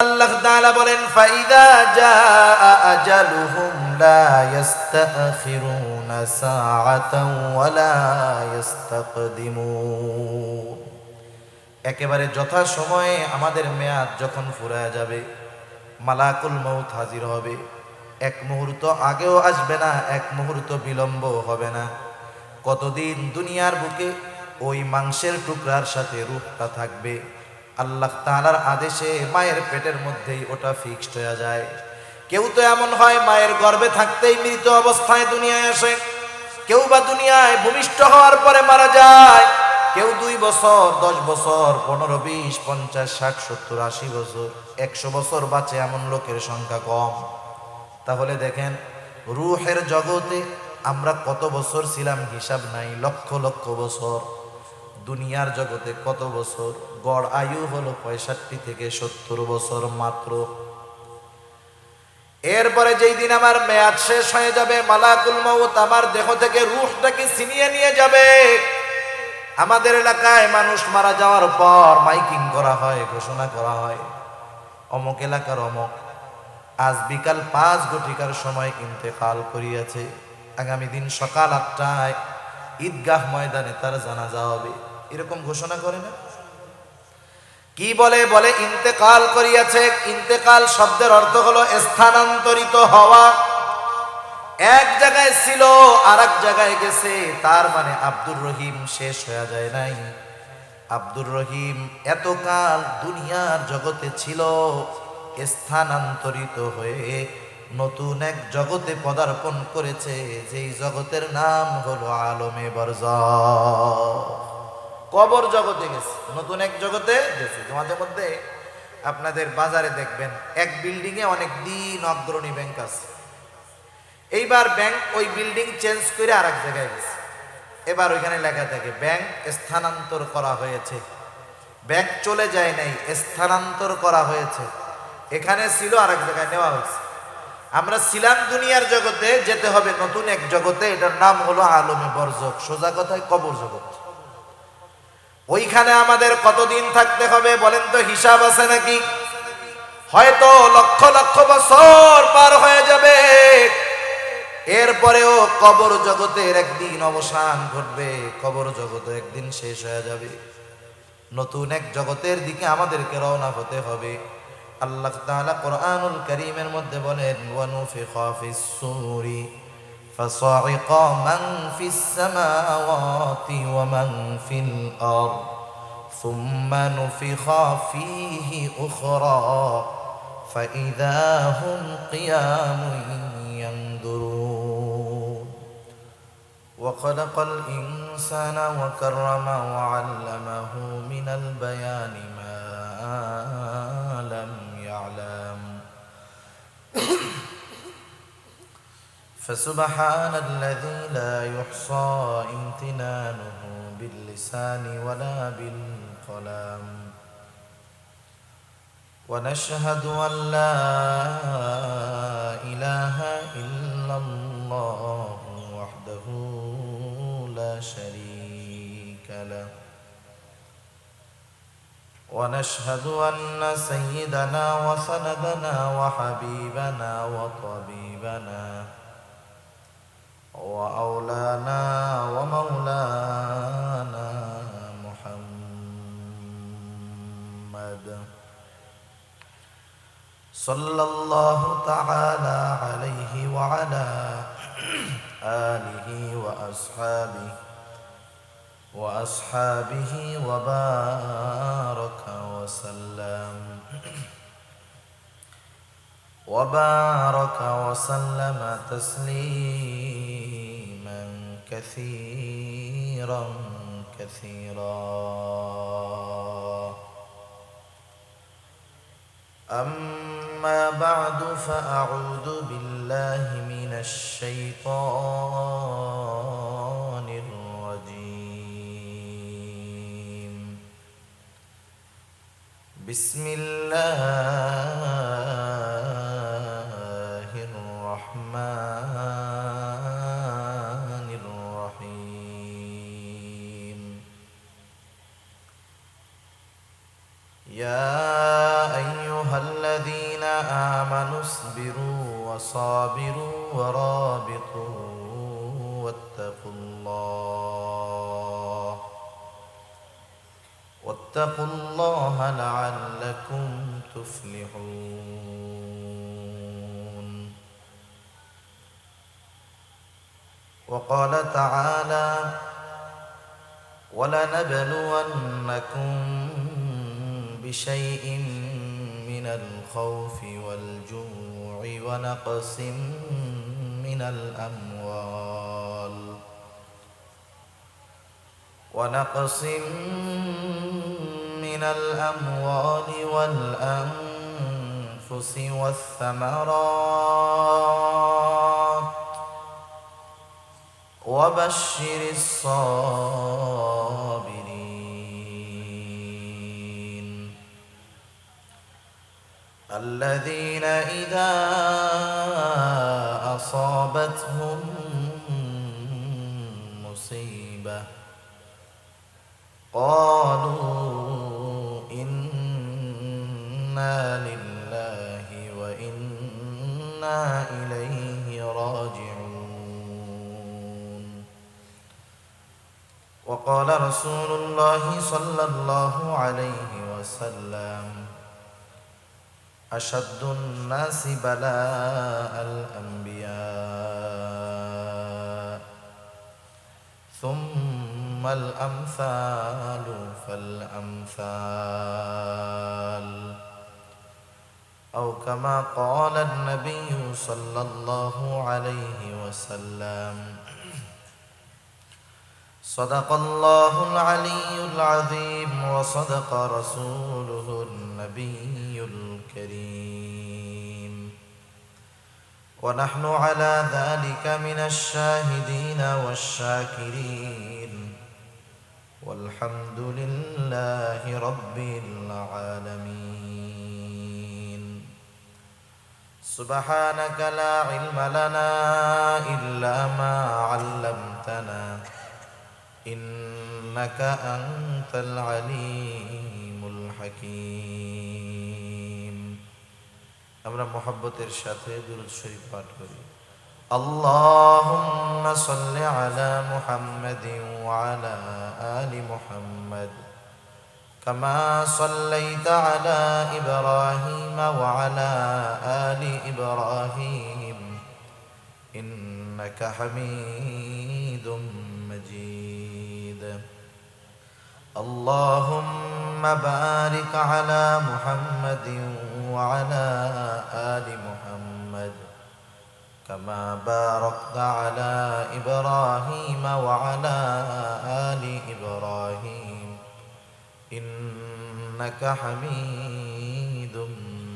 আল্লাহ তাআলা বলেন ফাইদা জাআ আজালুহুম লা ইস্তাখিরুনা সাআতাও ওয়া লা ইস্তাকদিমুন। একেবারে যথাসময়ে আমাদের মেয়াদ যখন ফুরায় যাবে, মালাকুল মউত হাজির হবে। এক মুহূর্ত আগেও আসবে না, এক মুহূর্ত বিলম্ব হবে না। কতদিন দুনিয়ার বুকে ওই মাংসের টুকরার সাথে রূহটা থাকবে, আল্লাহ তাআলার আদেশে মায়ের পেটের মধ্যেই ওটা ফিক্সড হয়ে যায়। কেউ তো এমন হয় মায়ের গর্ভে থাকতেই মৃত অবস্থায় দুনিয়ায় আসে, কেউ বা দুনিয়ায় ভূমিষ্ঠ হওয়ার পরে মারা যায়, কেউ 2 বছর, 10 বছর, 15, 20, 50, 60, 70, 80 বছর, 100 বছর বাঁচে এমন লোকের সংখ্যা কম। তাহলে দেখেন রূহের জগতে আমরা কত বছর ছিলাম হিসাব নাই, লক্ষ লক্ষ বছর। দুনিয়ার জগতে কত বছর? গড় আয়ু হলো 65 থেকে 70 বছর মাত্র। এরপরে যেই দিন আমার মেয়াদ শেষ হয়ে যাবে, মালাকুল মউত আমার দেহ থেকে রূহটাকে ছিনিয়ে নিয়ে যাবে। আমাদের এলাকায় মানুষ মারা যাওয়ার পর মাইকিং করা হয়, ঘোষণা করা হয়, অমুক এলাকার অমুক আজ বিকাল 5 ঘটিকার সময় ইন্তেকাল করিয়াছে, আগামী দিন সকাল 8টায় ঈদগাহ ময়দানে তার জানাজা হবে। এরকম ঘোষণা করে না? কি বলে? বলে ইন্তেকাল করিয়াছে। ইন্তেকাল শব্দের অর্থ হলো স্থানান্তরিত হওয়া। এক জায়গায় ছিল আর এক জায়গায় গেছে, তার মানে আব্দুর রহিম শেষ হয়ে যায় নাই। আব্দুর রহিম এতকাল দুনিয়ার জগতে ছিল, স্থানান্তরিত হয়ে নতুন এক জগতে পদার্পণ করেছে, যেই জগতের নাম হলো আলমে বারজাখ। কবর জগতে গেছে, নতুন এক জগতে গেছে। তোমাদের মধ্যে আপনাদের বাজারে দেখবেন এক বিল্ডিং এ অনেক দিন অগ্রণী ব্যাংক আছে। এইবার ব্যাংক ওই বিল্ডিং চেঞ্জ করে আরেক জায়গায় গেছে। এবার ওইখানে লেখা থাকে ব্যাংক স্থানান্তর করা হয়েছে। ব্যাংক চলে যায় নাই, স্থানান্তর করা হয়েছে। এখানে ছিল আরেক জায়গায় নেওয়া হয়েছে। আমরা ছিলাম দুনিয়ার জগতে, যেতে হবে নতুন এক জগতে, এটার নাম হলো আলমে বারজাখ, সোজা কথায় কবর জগৎ। ওইখানে আমাদের কতদিন থাকতে হবে বলেন তো? হিসাব আছে নাকি? হয়তো লক্ষ লক্ষ বছর পার হয়ে যাবে, এরপরেও কবর জগতের একদিন অবসান ঘটবে, কবর জগৎ একদিন শেষ হয়ে যাবে। নতুন এক জগতের দিকে আমাদেরকে রওনা হতে হবে। আল্লাহ তাআলা কোরআনুল কারীমের মধ্যে বলেন ওয়ানুফিখা ফিস সূরি فصعق من في السماوات ومن في الأرض ثم نفخ فيه أخرى فإذا هم قيام ينظرون وخلق الإنسان وكرمه وعلمه من البيان ما لم يعلم فسبحان الذي لا يحصى امتنانه باللسان ولا بالقلم ونشهد أن لا إله إلا الله وحده لا شريك له ونشهد أن سيدنا وسندنا وحبيبنا وطبيبنا وأولانا ومولانا محمد صلى الله تعالى عليه وعلى آله وأصحابه وبارك وسلم تسليما كثيرا أما بعد فأعوذ بالله من الشيطان الرجيم بسم الله الرحمن الرحيم يا أيها الذين الذين آمنوا اصبروا وصابروا ورابطوا واتقوا الله لعلكم تفلحون. وقال تعالى: ولنبلونكم بشيء من الخوف والجوع ونقص من الأموال والأنفس والثمرات وبشر الصابرين الذين إذا أصابتهم مصيبة قالوا إنا لله وإنا إليه راجعون. وقال رسول الله صلى الله عليه وسلم: أشد الناس بلاء الأنبياء ثم الأمثال فالأمثال، أو كما قال النبي صلى الله عليه وسلم. صدق الله العلي العظيم وصدق رسوله النبي الكريم، ونحن على ذلك من الشاهدين والشاكرين، والحمد لله رب العالمين. سبحانك لا علم لنا إلا ما علمتنا إنك أنت العليم الحكيم। আমরা মুহাব্বতের সাথে দুরূদ শরীফ পাঠ করি। اللهم صل على محمد وعلى آل محمد كما صليت على إبراهيم وعلى آل إبراهيم إنك حميد مجيد. اللهم بارك على محمد وعلى آل محمد كما باركت على إبراهيم وعلى آل إبراهيم إنك حميد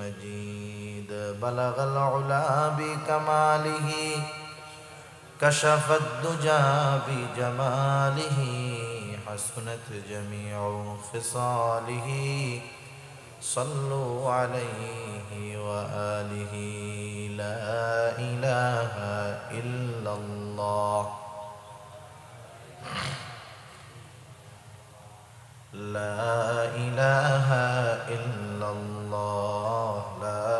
مجيد. بلغ العلا بكماله كشف الدجى بجماله حسنت جميع خصاله صلوا عليه وآله. لا إله إلا الله لا إله إلا الله لا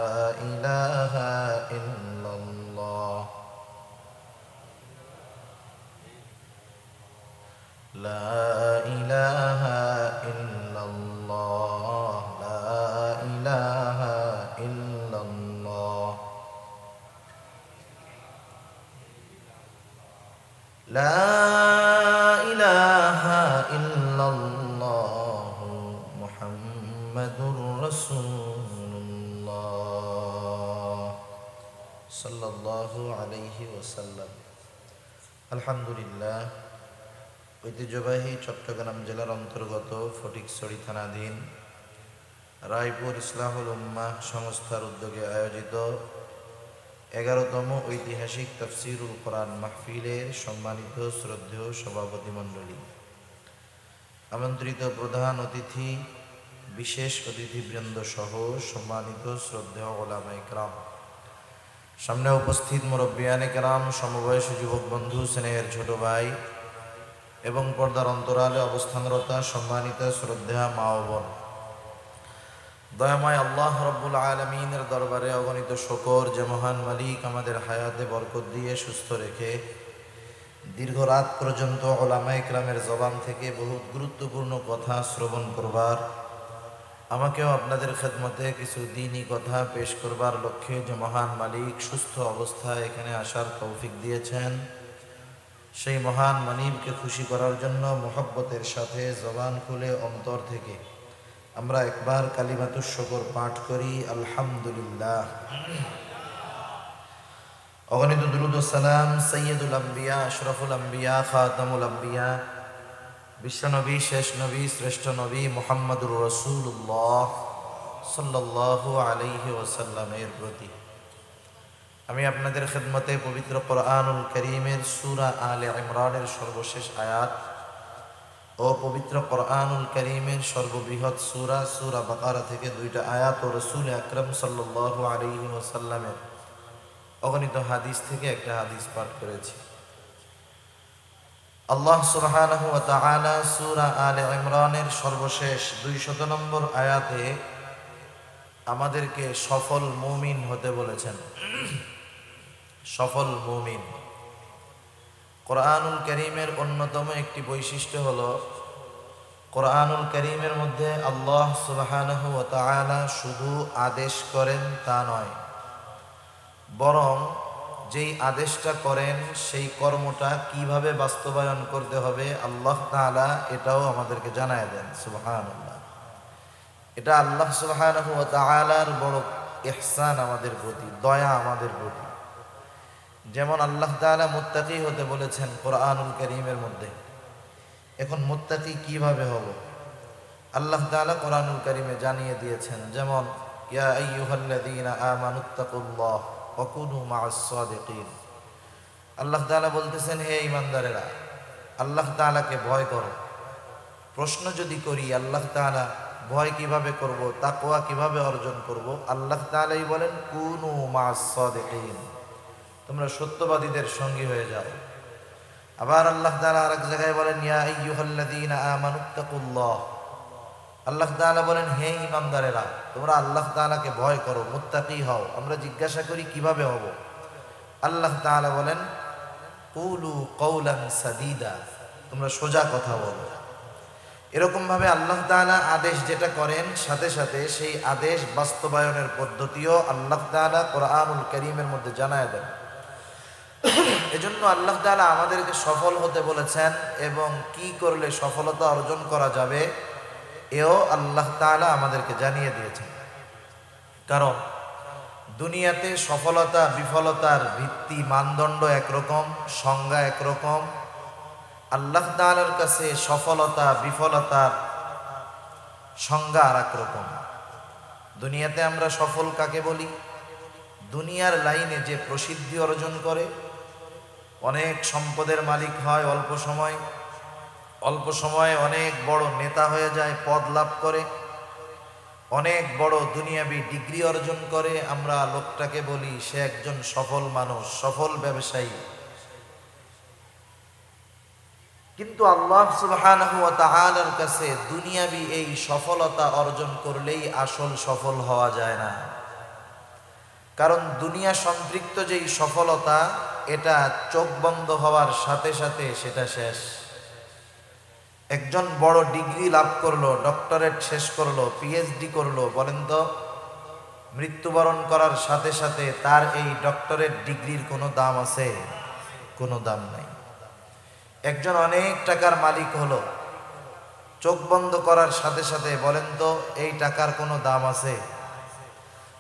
إله إلا الله لا إله إلا الله لا إله إلا الله لا إله إلا الله محمد رسول الله صلى الله عليه وسلم. الحمد لله। ঐতিহ্যবাহী চট্টগ্রাম জেলার অন্তর্গত ফটিকছড়ি থানাধীন রায়পুর ইসলাহুল উম্মাহ সংস্থার উদ্যোগে আয়োজিত 11তম ঐতিহাসিক তাফসীরুল কোরআন মাহফিলের সম্মানিত শ্রদ্ধেয় সভাপতি মণ্ডলী, আমন্ত্রিত প্রধান অতিথি, বিশেষ অতিথিবৃন্দ সহ সম্মানিত শ্রদ্ধেয় উলামায়ে কেরাম, সামনে উপস্থিত মুরব্বিয়ানে কেরাম, সমবয়সী যুবক বন্ধু, স্নেহের ছোট ভাই এবং পর্দার অন্তরালে অবস্থানরতা সম্মানিত শ্রদ্ধেয়া মা ও বোন, দয়াময় আল্লাহ রব্বুল আলমিনের দরবারে অগণিত শকর যে মহান মালিক আমাদের হায়াতে বরকত দিয়ে সুস্থ রেখে দীর্ঘ রাত পর্যন্ত ওলামা ইকরামের জবান থেকে বহুত গুরুত্বপূর্ণ কথা শ্রবণ করবার, আমাকেও আপনাদের খেদমতে কিছু দ্বীনি কথা পেশ করবার লক্ষ্যে যে মহান মালিক সুস্থ অবস্থায় এখানে আসার তৌফিক দিয়েছেন, সেই মহান মালিককে খুশি করার জন্য মোহব্বতের সাথে জবান খুলে অন্তর থেকে আমরা একবার কালিমাতুশ শুকর পাঠ করি, আলহামদুলিল্লাহ। অগণিত দুরূদ ও সালাম সৈয়দুল আম্বিয়া, আশরাফুল আম্বিয়া, খাতামুল আম্বিয়া, বিশ্বনবী, শেষ নবী, শ্রেষ্ঠ নবী মুহাম্মদুর রাসূলুল্লাহ সাল্লাল্লাহু আলাইহি ওয়াসাল্লামের প্রতি। আমি আপনাদের খেদমতে পবিত্র কোরআনুল কারীমের সূরা আলে ইমরানের সর্বশেষ আয়াত ও পবিত্র কোরআনুল কারীমের সর্ববৃহৎ সূরা বাকারা থেকে দুইটা আয়াত ও রাসূল আকরাম সাল্লাল্লাহু আলাইহি ওয়াসাল্লামের অগণিত হাদিস থেকে একটা হাদিস পাঠ করেছি। আল্লাহ সুবহানাহু ওয়া তাআলা সূরা আলে ইমরানের সর্বশেষ 200 নম্বর আয়াতে আমাদেরকে সফল মুমিন হতে বলেছেন। সফল মুমিন। কোরআনুল কারীমের অন্যতম একটি বৈশিষ্ট্য হলো কোরআনুল কারীমের মধ্যে আল্লাহ সুবহানাহু ওয়া তাআলা শুধু আদেশ করেন তা নয়, বরং যেই আদেশটা করেন সেই কর্মটা কিভাবে বাস্তবায়ন করতে হবে আল্লাহ তাআলা এটাও আমাদেরকে জানায় দেন। সুবহানাল্লাহ। এটা আল্লাহ সুবহানাহু ওয়া তাআলার বড় ইহসান আমাদের প্রতি, দয়া আমাদের প্রতি। যেমন আল্লাহ তাআলা মুত্তাকি হতে বলেছেন কোরআনুল কারীমের মধ্যে। এখন মুত্তাকি কিভাবে হব আল্লাহ তাআলা কোরআনুল কারীমে জানিয়ে দিয়েছেন। যেমন ইয়া আইয়ুহাল্লাযীনা আমানুত্তাকুল্লাহ ওয়া কুনু মা'আস সাদিকিন। আল্লাহ তাআলা বলতেছেন, হে ঈমানদারেরা, আল্লাহ তাআলাকে ভয় করো। প্রশ্ন যদি করি আল্লাহ তাআলা ভয় কিভাবে করব, তাকওয়া কিভাবে অর্জন করব, আল্লাহ তাআলাই বলেন কুনু মা'আস সাদিকিন, তোমরা সত্যবাদীদের সঙ্গী হয়ে যাও। আবার আল্লাহ তাআলা আরেক জায়গায় বলেন ইয়া আইয়ুহাল্লাযীনা আমানুত্তাকুল্লাহ। আল্লাহ তাআলা বলেন, হে ঈমানদারেরা, তোমরা আল্লাহ তাআলাকে ভয় করো, মুত্তাকি হও। আমরা জিজ্ঞাসা করি কিভাবে হব, আল্লাহ তাআলা বলেন কুলু কওলান সাদীদা, তোমরা সোজা কথা বলো। এরকম ভাবে আল্লাহ তাআলা আদেশ যেটা করেন সাথে সাথে সেই আদেশ বাস্তবায়নের পদ্ধতিও আল্লাহ তাআলা কোরআনুল কারীমের মধ্যে জানায় দেন। এজন্য আল্লাহ তাআলা আমাদেরকে সফল হতে বলেছেন এবং কি করলে সফলতা অর্জন করা যাবে এও আল্লাহ তাআলা আমাদেরকে জানিয়ে দিয়েছেন। কারণ দুনিয়াতে সফলতা বিফলতার ভিত্তি মানদণ্ড একরকম, সংজ্ঞা একরকম। আল্লাহ তাআলার কাছে সফলতা বিফলতার সংজ্ঞা আর একরকম। দুনিয়াতে আমরা সফল কাকে বলি? দুনিয়ার লাইনে যে প্রসিদ্ধি অর্জন করে, অনেক সম্পদের মালিক হয় অল্প সময়ে অনেক বড় নেতা হয়ে যায়, পদ লাভ করে, অনেক বড় দুনিয়াবি ডিগ্রি অর্জন করে, আমরা লোকটাকে বলি সে একজন সফল মানুষ, সফল ব্যবসায়ী। কিন্তু আল্লাহ সুবহানাহু ওয়া তাআলার কাছে দুনিয়াবি এই সফলতা অর্জন করলেই আসল সফল হওয়া যায় না। কারণ দুনিয়া সম্পৃক্ত যেই সফলতা, এটা চোখ বন্ধ হওয়ার সাথে সাথে সেটা শেষ। একজন বড় ডিগ্রি লাভ করলো, ডক্টরেট শেষ করলো, পিএইচডি করলো, বলেন তো মৃত্যুবরণ করার সাথে সাথে তার এই ডক্টরেট ডিগ্রির কোনো দাম আছে? কোনো দাম নাই। একজন অনেক টাকার মালিক হলো, চোখ বন্ধ করার সাথে সাথে বলেন তো এই টাকার কোনো দাম আছে?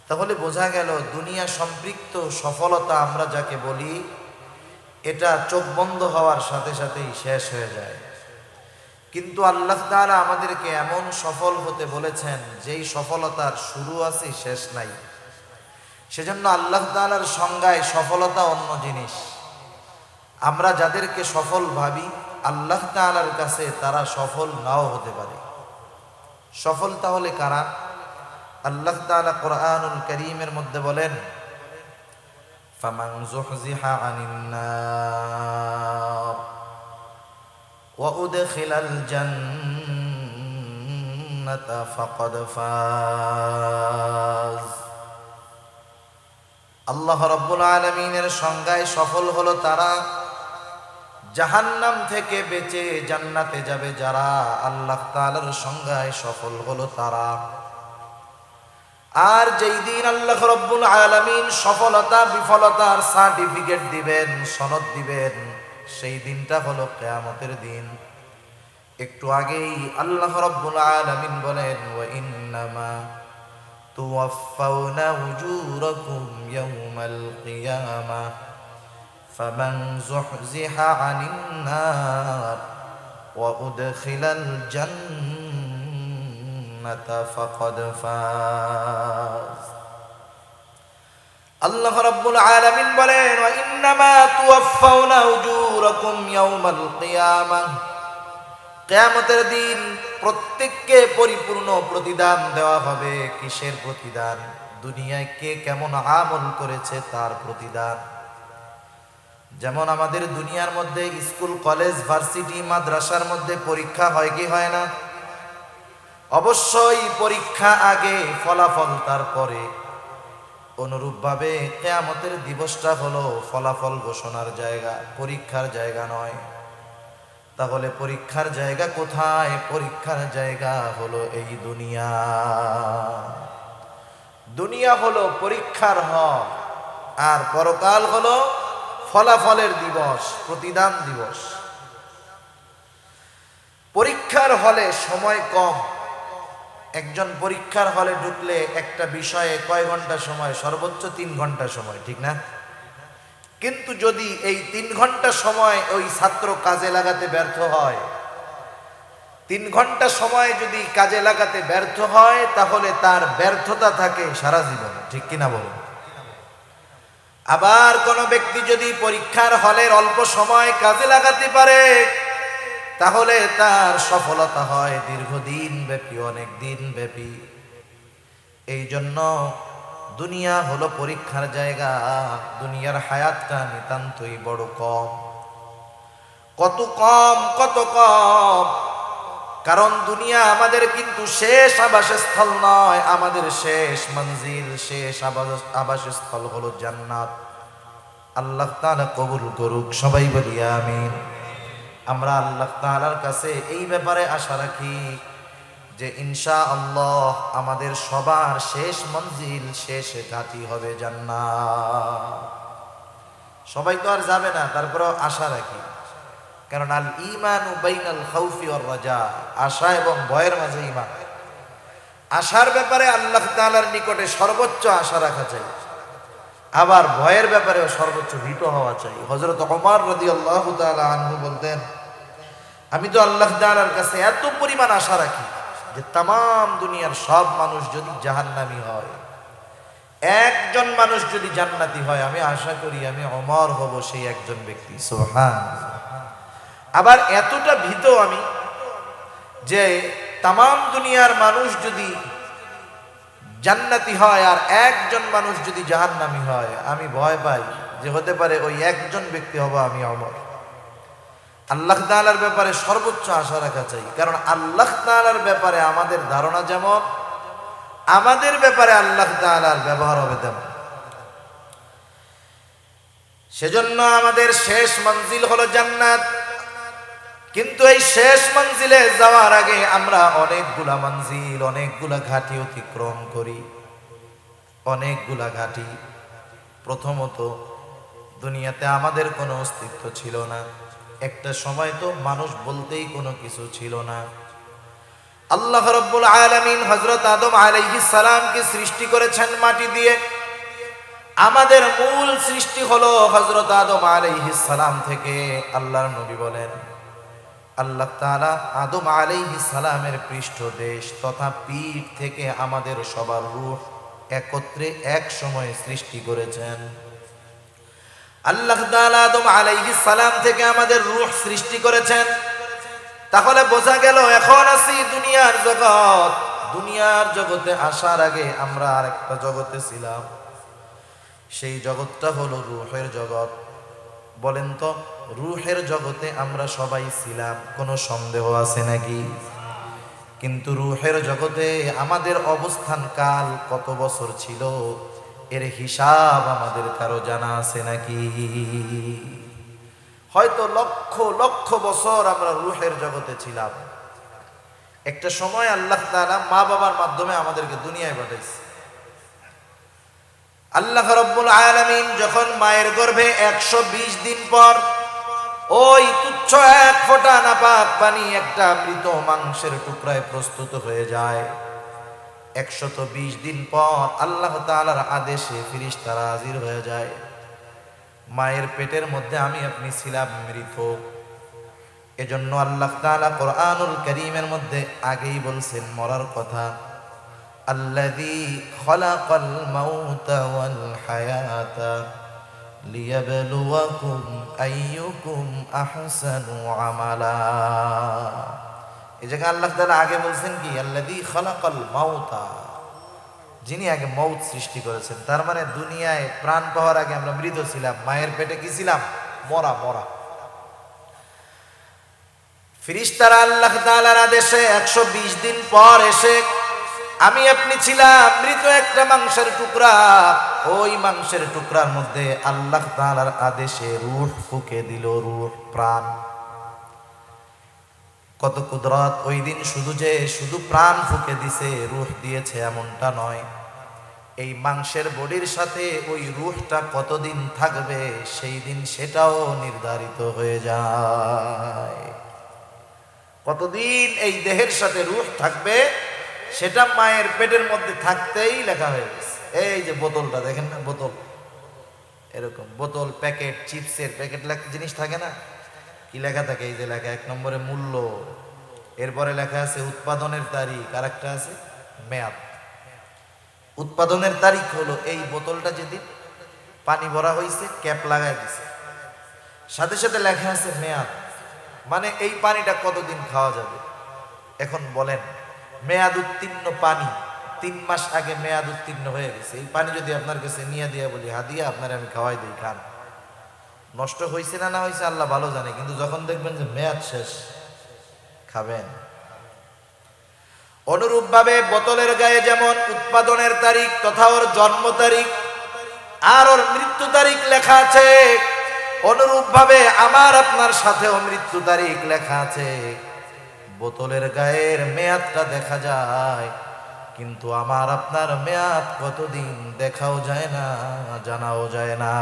তাহলে বোঝা গেল দুনিয়া সম্পৃক্ত সফলতা আমরা যাকে বলি, এটা চোখ বন্ধ হওয়ার সাথে সাথেই শেষ হয়ে যায়। কিন্তু আল্লাহ তাআলা আমাদেরকে এমন সফল হতে বলেছেন যেই সফলতার শুরু আছে শেষ নাই। সেজন্য আল্লাহ তাআলার সংজ্ঞায় সফলতা অন্য জিনিস। আমরা যাদেরকে সফল ভাবি, আল্লাহ তাআলার কাছে তারা সফল নাও হতে পারে। সফল তাহলে কারা? আল্লাহ তাআলা কোরআনুল কারীমের মধ্যে বলেন ফামান যুহজিহা আনিন নার ওয়া উদখিলাল জান্নাহ فقد فاز আল্লাহ রাব্বুল আলামিনের সংজ্ঞায় সফল হলো তারা, জাহান্নাম থেকে বেঁচে জান্নাতে যাবে যারা। আল্লাহ তাআলার সংজ্ঞায় সফল হলো তারা। আর যেই দিন আল্লাহ রাব্বুল আলামিন সফলতা বিফলতার সার্টিফিকেট দিবেন, সনদ দিবেন, সেই দিনটা হলো কিয়ামতের দিন। একটু আগেই আল্লাহ রাব্বুল আলামিন বলেন, ওয়া ইন্নামা তুওয়াফাউনা উজুরাকুম ইয়াওমাল কিয়ামাহ ফামান যুহজিহা আনিন নার ওয়া উদখিলাল জান্নাতা ফাকাদ ফাজ। আল্লাহ রাব্বুল আলামিন বলেন, ওয়া ইন্নামা তুওয়াফাউনা উজুরাকুম ইয়াওমাল কিয়ামাহ, কিয়ামতের দিন প্রত্যেককে পরিপূর্ণ প্রতিদান দেওয়া হবে। কিসের প্রতিদান? দুনিয়ায় কে কেমন আমল করেছে তার প্রতিদান। যেমন আমাদের দুনিয়ার মধ্যে স্কুল, কলেজ, ভার্সিটি, মাদ্রাসার মধ্যে পরীক্ষা হয় কি হয় না? অবশ্যই পরীক্ষা আগে, ফলাফল তারপরে। অনুরূপভাবে কিয়ামতের দিবসটা হলো ফলাফল ঘোষণার জায়গা, পরীক্ষার জায়গা নয়। তাহলে পরীক্ষার জায়গা কোথায়? পরীক্ষার জায়গা হলো এই দুনিয়া। দুনিয়া হলো পরীক্ষার হল, আর পরকাল হলো ফলাফলের দিবস, প্রতিদান দিবস। পরীক্ষার হলে সময় কম। একজন পরীক্ষার হলে ঢুকলে একটা বিষয়ে কয় ঘন্টা সময়? সর্বোচ্চ 3 ঘন্টা সময়, ঠিক না? কিন্তু যদি এই 3 ঘন্টা সময় ওই ছাত্র কাজে লাগাতে ব্যর্থ হয়, 3 ঘন্টা সময় যদি কাজে লাগাতে ব্যর্থ হয়, তাহলে তার ব্যর্থতা থাকে সারা জীবন, ঠিক কিনা বলুন? আবার কোন ব্যক্তি যদি পরীক্ষার হলের অল্প সময় কাজে লাগাতে পারে, তাহলে তার সফলতা হয় দীর্ঘদিন ব্যাপী, অনেক দিন ব্যাপী। এই জন্য দুনিয়া হলো পরীক্ষার জায়গা। দুনিয়ার হায়াতটা নিতান্তই বড় কম। কত কম, কত কম! কারণ দুনিয়া আমাদের কিন্তু শেষ আবাসস্থল নয়, আমাদের শেষ মঞ্জিল, শেষ আবাসস্থল হলো জান্নাত। আল্লাহ তাআলা কবুল করুক, সবাই বলি আমিন। আমরা আল্লাহ তাআলার কাছে এই ব্যাপারে আশা রাখি যে ইনশাআল্লাহ আমাদের সবার শেষ মঞ্জিল, শেষ ঘাঁটি হবে জান্নাত। সবাই তো আর যাবে না, তারপরেও আশা রাখি। কারণ আল ঈমানু বাইনাল খাউফি ওয়ার রাজা, আশা এবং ভয়ের মাঝে ঈমান। আশার ব্যাপারে আল্লাহ তাআলার নিকটে সর্বোচ্চ আশা রাখা চাই, আবার ভয়ের ব্যাপারেও সর্বোচ্চ ভীত হওয়া চাই। হযরত ওমর রাদিয়াল্লাহু তাআলা আনহু বলতেন, আমি তো আল্লাহ তাআলার কাছে এত পরিমাণ আশা রাখি যে তাম দুনিয়ার সব মানুষ যদি জাহান্নামী হয়, একজন মানুষ যদি জান্নাতি হয়, আমি আশা করি আমি ওমর হব সেই একজন ব্যক্তি। সুবহানাল্লাহ। আবার এতটা ভীত আমি যে তাম দুনিয়ার মানুষ যদি জান্নাতি হয় আর একজন মানুষ যদি জাহান্নামী হয়, আমি ভয় পাই যে হতে পারে ওই একজন ব্যক্তি হব আমি ওমর। আল্লাহ তাআলার ব্যাপারে সর্বোচ্চ আশা রাখা চাই, কারণ আল্লাহ তাআলার ব্যাপারে আমাদের ধারণা যেমন, আমাদের ব্যাপারে আল্লাহ তাআলার ব্যবহার হবে তেমন। সেজন্য আমাদের শেষ মঞ্জিল হলো জান্নাত। কিন্তু এই শেষ মঞ্জিলে যাওয়ার আগে আমরা অনেকগুলা মঞ্জিল, অনেকগুলা ঘাঁটি অতিক্রম করি, অনেকগুলা ঘাঁটি। প্রথমত, দুনিয়াতে আমাদের কোনো অস্তিত্ব ছিল না। একটা সময় তো মানুষ বলতেই কোনো কিছু ছিল না। আল্লাহ রাব্বুল আলামিন হযরত আদম আলাইহিস সালামকে সৃষ্টি করেছেন মাটি দিয়ে। আমাদের মূল সৃষ্টি হলো হযরত আদম আলাইহিস সালাম থেকে। আল্লাহর নবী বলেন, আল্লাহ তাআলা আদম আলাইহিস সালামের পৃষ্ঠদেশ তথা পিঠ থেকে আমাদের সবার রূহ একত্রে এক সময় সৃষ্টি করেছেন। আল্লাহ তাআলা আদম আলাইহিস সালাম থেকে আমাদের রূহ সৃষ্টি করেছেন। তাহলে বোঝা গেল এখন আছি দুনিয়ার জগৎ। দুনিয়ার জগতে আসার আগে আমরা আরেকটা জগতে ছিলাম। সেই জগৎটা হলো রূহের জগৎ। বলেন তো, রূহের জগতে আমরা সবাই ছিলাম, কোনো সন্দেহ আছে নাকি? কিন্তু রূহের জগতে আমাদের অবস্থান কাল কত বছর ছিল এর হিসাব আমাদের কারো জানা আছে নাকি? হয়তো লক্ষ লক্ষ বছর আমরা রূহের জগতে ছিলাম। একটা সময় আল্লাহ তাআলা মা বাবার মাধ্যমে আমাদেরকে দুনিয়ায় পাঠাইছে। আল্লাহ রাব্বুল আলামিন যখন মায়ের গর্ভে 120 দিন পর ওই তুচ্ছ এক ফোঁটা নাপাক পানি একটা মৃত মাংসের টুকরায় প্রস্তুত হয়ে যায়, 120 দিন পর আল্লাহ তাআলার আদেশে ফেরেশতারা হাজির হয়ে যায়। মায়ের পেটের মধ্যে আমি আপনি ছিলাম মৃত। এজন্য আল্লাহ তাআলা কোরআনুল কারীমের মধ্যে আগেই বলছেন মরার কথা, আল্লাযী খালাকাল মাউতা ওয়াল হায়াতা লিয়াবলুয়াকুম আইয়ুকুম আহসানু আমালা। এই জায়গায় আল্লাহ তাআলা আগে বলছেন কি, আল্লাযী খালাকাল মাউতা, যিনি আগে মৌত সৃষ্টি করেছেন। তার মানে দুনিয়ায় প্রাণ পাওয়ার আগে আমরা মৃত ছিলাম, মায়ের পেটে কি ছিলাম? মরা। ফেরেশতারা আল্লাহ তাআলার আদেশে 120 দিন পর এসে আমি আপনি ছিলাম মৃত একটা মাংসের টুকরা। ওই মাংসের টুকরার মধ্যে আল্লাহ তাআলার আদেশে রূহ ফুঁকে দিল, রূহ, প্রাণ। কত কুদরত! ওই দিন শুধু প্রাণ ফুঁকে দিছে, রূহ দিয়েছে এমনটা নয়। এই মাংসের বডির সাথে ওই রূহটা কতদিন থাকবে সেই দিন সেটাও নির্ধারিত হয়ে যায়। কতদিন এই দেহের সাথে রূহ থাকবে সেটা মায়ের পেটের মধ্যে থাকতেই লেখা হয়ে গেছে। এই যে বোতলটা দেখেন না, বোতল, এরকম বোতল, প্যাকেট, চিপসের প্যাকেট লেখা জিনিস থাকে না, কি লেখা থাকে? এই যে লেখা 1 নম্বরে মূল্য, এরপরে লেখা আছে উৎপাদনের তারিখ, আর একটা আছে মেয়াদ। উৎপাদনের তারিখ হলো এই বোতলটা যেদিন পানি ভরা হয়েছে, ক্যাপ লাগাই দিছে, সাথে সাথে লেখা আছে মেয়াদ, মানে এই পানিটা কতদিন খাওয়া যাবে। এখন বলেন, মেয়াদ উত্তীর্ণ পানি 3 মাস আগে মেয়াদ উত্তীর্ণ হয়ে গেছে, এই পানি যদি আপনার কাছে নিয়ে দিয়া বলি হাদিয়া আপনার আমি খাওয়াই দিই, খান, নষ্ট হয়েছে না হয়েছে আল্লাহ ভালো জানে, কিন্তু যখন দেখবেন যে মেয়াদ শেষ, খাবেন। অনুরূপভাবে বোতলের গায়ে যেমন উৎপাদনের তারিখ তথা ওর জন্ম তারিখ আর ওর মৃত্যু তারিখ লেখা আছে, অনুরূপভাবে আমার আপনার সাথেও মৃত্যু তারিখ লেখা আছে। বোতলের গায়ের মেয়াদটা দেখা যায়, কিন্তু আমার আপনার মেয়াদ কতদিন দেখাও যায় না, জানাও যায় না।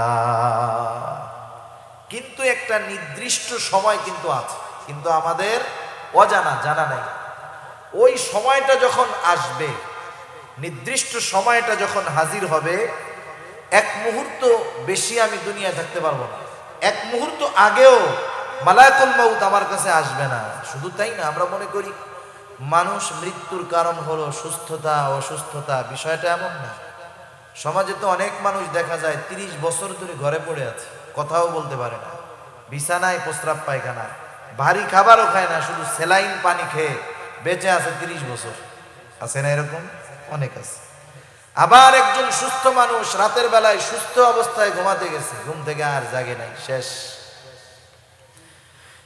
কিন্তু একটা নির্দিষ্ট সময় কিন্তু আছে, কিন্তু আমাদের অজানা, জানা নাই। ওই সময়টা যখন আসবে, নির্দিষ্ট সময়টা যখন হাজির হবে, 1 মুহূর্ত বেশি আমি দুনিয়ায় থাকতে পারবো না, 1 মুহূর্ত আগেও মালাকুল মউত আমার কাছে আসবে না। শুধু তাই না, আমরা মনে করি মানুষ মৃত্যুর কারণ হলো সুস্থতা অসুস্থতা, বিষয়টা এমন না। সমাজে তো অনেক মানুষ দেখা যায় 30 বছর ধরে ঘরে পড়ে আছে, কথাও বলতে পারে না, বিছানায় প্রস্রাব পায়খানা, ভারী খাবারও খায় না, শুধু স্যালাইন পানি খেয়ে বেঁচে আছে 30 বছর। আছে না এরকম? অনেক আছে। আবার একজন সুস্থ মানুষ রাতের বেলায় সুস্থ অবস্থায় ঘুমাতে গেছে, ঘুম থেকে আর জাগে নাই, শেষ।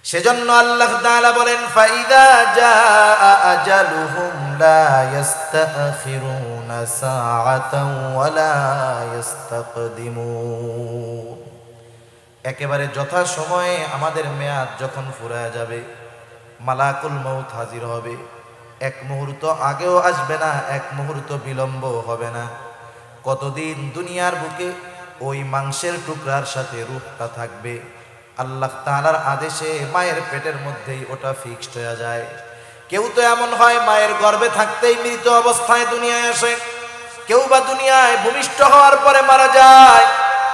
সেজন্য আল্লাহ তাআলা বলেন, ফাইদা জাআ আজালুহুম লা ইস্তাখিরুনা সাআতাও ওয়া লা ইস্তাকদিমুন। একেবারে যথা সময়ে আমাদের মেয়াদ যখন ফুরায় যাবে, মালাকুল মউত হাজির হবে। 1 মুহূর্ত আগেও আসবে না, 1 মুহূর্ত বিলম্ব হবে না। কতদিন দুনিয়ার বুকে ওই মাংসের টুকরার সাথে রূহটা থাকবে, আল্লাহ তাআলার আদেশে মায়ের পেটের মধ্যেই ওটা ফিক্সড হয়ে যায়। কেউ তো এমন হয় মায়ের গর্ভে থাকতেই মৃত অবস্থায় দুনিয়ায় আসে, কেউ বা দুনিয়ায় ভূমিষ্ঠ হওয়ার পরে মারা যায়,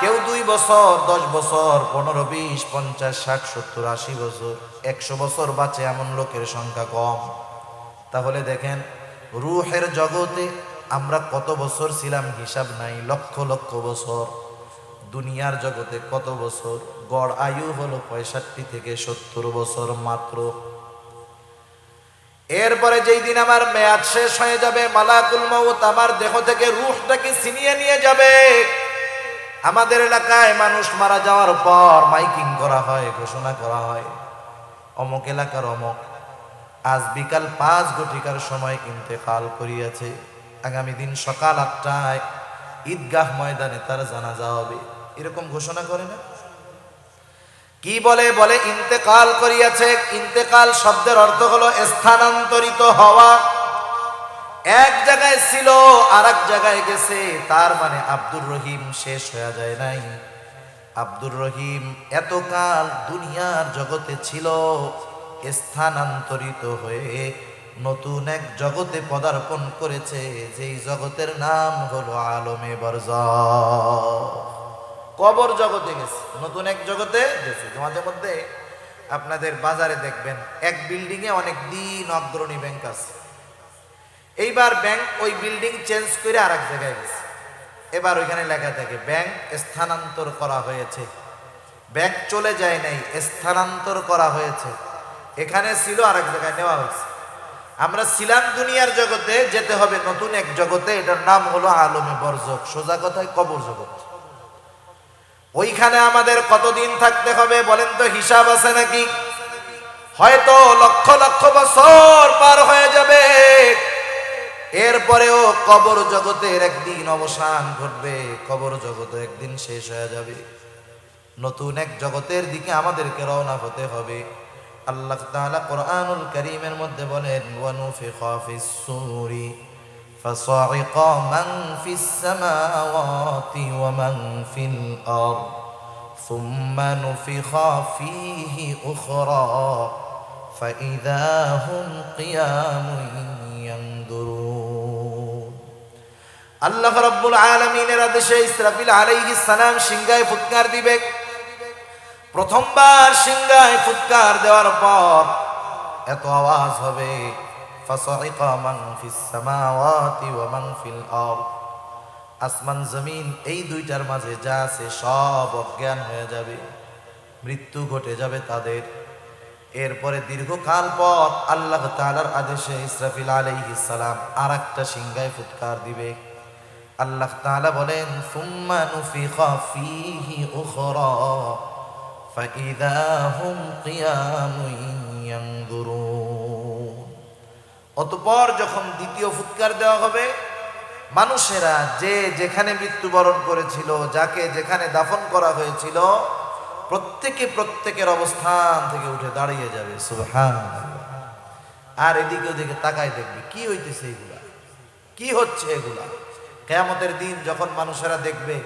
কেউ 2 বছর, 10 বছর, 15, 20, 50, 60, 70, 80 বছর, 100 বছর বাঁচে এমন লোকের সংখ্যা কম। তাহলে দেখেন রূহের জগতে আমরা কত বছর ছিলাম হিসাব নাই, লক্ষ লক্ষ বছর। দুনিয়ার জগতে কত বছর? গড় আয়ু হলো 65 থেকে 70 বছর মাত্র। এরপরে যেই দিন আমার মেয়াদ শেষ হয়ে যাবে, মালাকুল মউত আমার দেহ থেকে রূহটাকে ছিনিয়ে নিয়ে যাবে। আমাদের এলাকায় মানুষ মারা যাওয়ার পর মাইকিং করা হয়, ঘোষণা করা হয়, অমুক এলাকার অমুক আজ বিকাল 5 ঘটিকার সময় ইন্তেকাল করিয়াছে। আগামী দিন সকাল 8টায় ঈদগাহ ময়দানে তার জানাজা হবে। এরকম ঘোষণা করে না? কি বলে? বলে ইন্তেকাল করিয়াছে। ইন্তেকাল শব্দের অর্থ হলো স্থানান্তরিত হওয়া। এক জায়গায় ছিল আর এক জায়গায় গেছে, তার মানে আব্দুর রহিম শেষ হয়ে যায় নাই। আব্দুর রহিম এতকাল দুনিয়ার জগতে ছিল, স্থানান্তরিত হয়ে নতুন এক জগতে পদার্পণ করেছে, যেই জগতের নাম হলো আলমে বারজাখ। কবর জগতে গেছে, নতুন এক জগতে গেছে। মাঝে মধ্যে আপনাদের বাজারে দেখবেন এক বিল্ডিং এ অনেক দিন অগ্রণী ব্যাংক আছে, এইবার ব্যাংক ওই বিল্ডিং চেঞ্জ করে আর এক জায়গায় গেছে। এবার ওইখানে লেখা থাকে ব্যাংক স্থানান্তর করা হয়েছে। ব্যাংক চলে যায় নাই, স্থানান্তর করা হয়েছে। এখানে ছিল আর এক জায়গায় নেওয়া হয়েছে। আমরা ছিলাম দুনিয়ার জগতে, যেতে হবে নতুন এক জগতে, এটার নাম হলো আলমে বারজাখ, সোজা কথায় কবর জগৎ। ওইখানে আমাদের কতদিন থাকতে হবে বলেন তো? হিসাব আছে নাকি? হয়তো লক্ষ লক্ষ বছর পার হয়ে যাবে, এরপরেও কবর জগতের একদিন অবসান ঘটবে, কবর জগৎ একদিন শেষ হয়ে যাবে। নতুন এক জগতের দিকে আমাদেরকে রওনা হতে হবে। আল্লাহ তাআলা কোরআনুল কারীমের মধ্যে বলেন, ওয়ানুফিখা ফিস সূরি ফাসাইকা মান ফিস সামাওয়াতি ওয়া মান ফিল আরদ সুম্মা নুফিখা ফীহি উখরা ফাইযা হুম কিয়ামুন ইয়ানদুরুন। আল্লাহ রাব্বুল আলামিনের আদেশে ইসরাফিল আলাইহিস সালাম সিংহায় ফুৎকার দিবে। প্রথমবার সিংহায় ফুৎকার দেওয়ার পর এত আওয়াজ হবে, ফাসাইকা মান ফিস সামাওয়াতি ওয়া মান ফিল আরদ, আসমান জমিন এই দুইটার মাঝে যা আছে সব অজ্ঞান হয়ে যাবে, মৃত্যু ঘটে যাবে তাদের। এরপরে দীর্ঘকাল পর আল্লাহ তাআলার আদেশে ইসরাফিল আলাইহিস সালাম আরেকটা সিংহায় ফুৎকার দিবে। আল্লাহ তাআলা বলেন, সুম্মা নুফিখা ফীহি উখরা ফাইযা হুম কিয়ামুন ইয়ানদুরুন। অতঃপর যখন দ্বিতীয় ফুৎকার দেওয়া হবে, মানুষেরা যে যেখানে মৃত্যুবরণ করেছিল, যাকে যেখানে দাফন করা হয়েছিল, প্রত্যেকে প্রত্যেকের অবস্থান থেকে উঠে দাঁড়িয়ে যাবে। সুবহানাল্লাহ। আর এদিকে ওদিকে তাকায় দেখবে কি হইতেছে, এগুলা কি হচ্ছে। এগুলা কিয়ামতের দিন যখন মানুষেরা দেখবে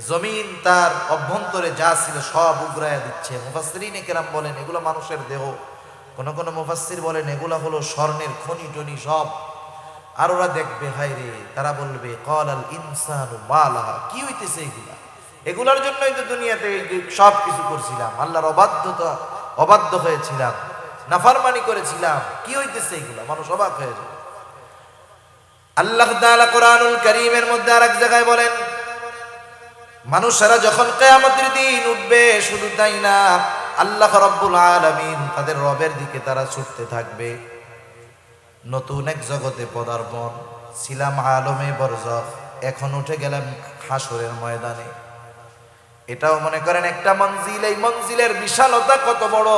জমিন তার অভ্যন্তরে যা ছিল সব উগরায়া দিচ্ছে। মুফাসসিরিনে কেরাম বলেন এগুলো মানুষের দেহ, কোন কোন মুফাসসির বলেন এগুলা হলো স্বর্ণের খনি টনি সব। আর ওরা দেখবে, হায় রে, তারা বলবে ক্বালাল ইনসানু মা লাহা, কি হইতেছে এগুলা? এগুলার জন্যই তো দুনিয়াতে সব কিছু করছিলাম, আল্লাহর অবাধ্য হয়েছিলাম, নাফরমানি করেছিলাম, কি হইতেছে এগুলা? মানুষ অবাক হয়ে যায়। আল্লাহ তাআলা কোরআনুল কারীমের মধ্যে আরেক জায়গায় বলেন, মানুষেরা যখন কিয়ামতের দিন উঠবে, শুধু তাই না, আল্লাহ রাব্বুল আলামিন তাদের রবের দিকে তারা ছুটতে থাকবে। নতুন এক জগতে পদার্পণ। ছিলাম আলমে বারজাখ, এখন উঠে গেলাম হাসরের ময়দানে। এটাও মনে করেন একটা মঞ্জিল। এই মঞ্জিলের বিশালতা কত বড়!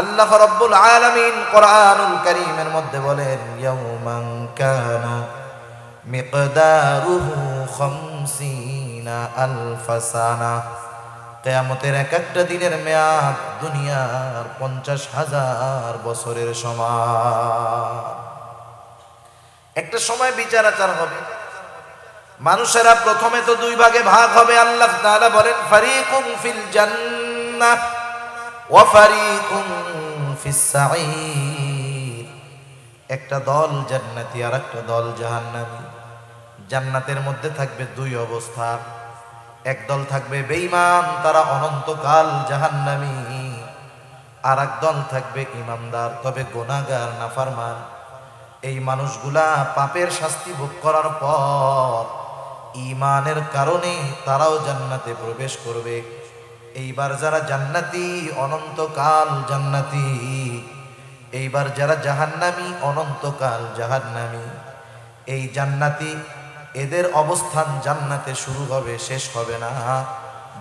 আল্লাহ রাব্বুল আলামিন কোরআনুল কারীমের মধ্যে বলেন, ইয়াউমান কানা মিকদারুহু 50 আলফা সানা। কিয়ামতের এক একটা দিনের মেয়াদ দুনিয়ার 50,000 বছরের সমান। একটা সময় বিচার আচার হবে, মানুষেরা প্রথমে তো দুই ভাগে ভাগ হবে। আল্লাহ তাআলা বলেন, ফারিকুন ফিল জান্নাহ ওয়া ফারিকুন ফিস সাঈর। একটা দল জান্নাতি আর একটা দল জাহান্নামী। জান্নাতের মধ্যে থাকবে দুই অবস্থা, একদল থাকবে বেঈমান, তারা অনন্তকাল জাহান্নামী। আর এক দল থাকবে ইমানদার, তবে গুনাহগার, নাফরমান। এই মানুষগুলা পাপের শাস্তি ভোগ করার পর ঈমানের কারণে তারাও জান্নাতে প্রবেশ করবে। এইবার যারা জান্নাতি, অনন্তকাল জান্নাতি। এইবার যারা জাহান্নামী, অনন্তকাল জাহান্নামী। এই জান্নাতি, এদের অবস্থান জান্নাতে শুরু হবে, শেষ হবে না।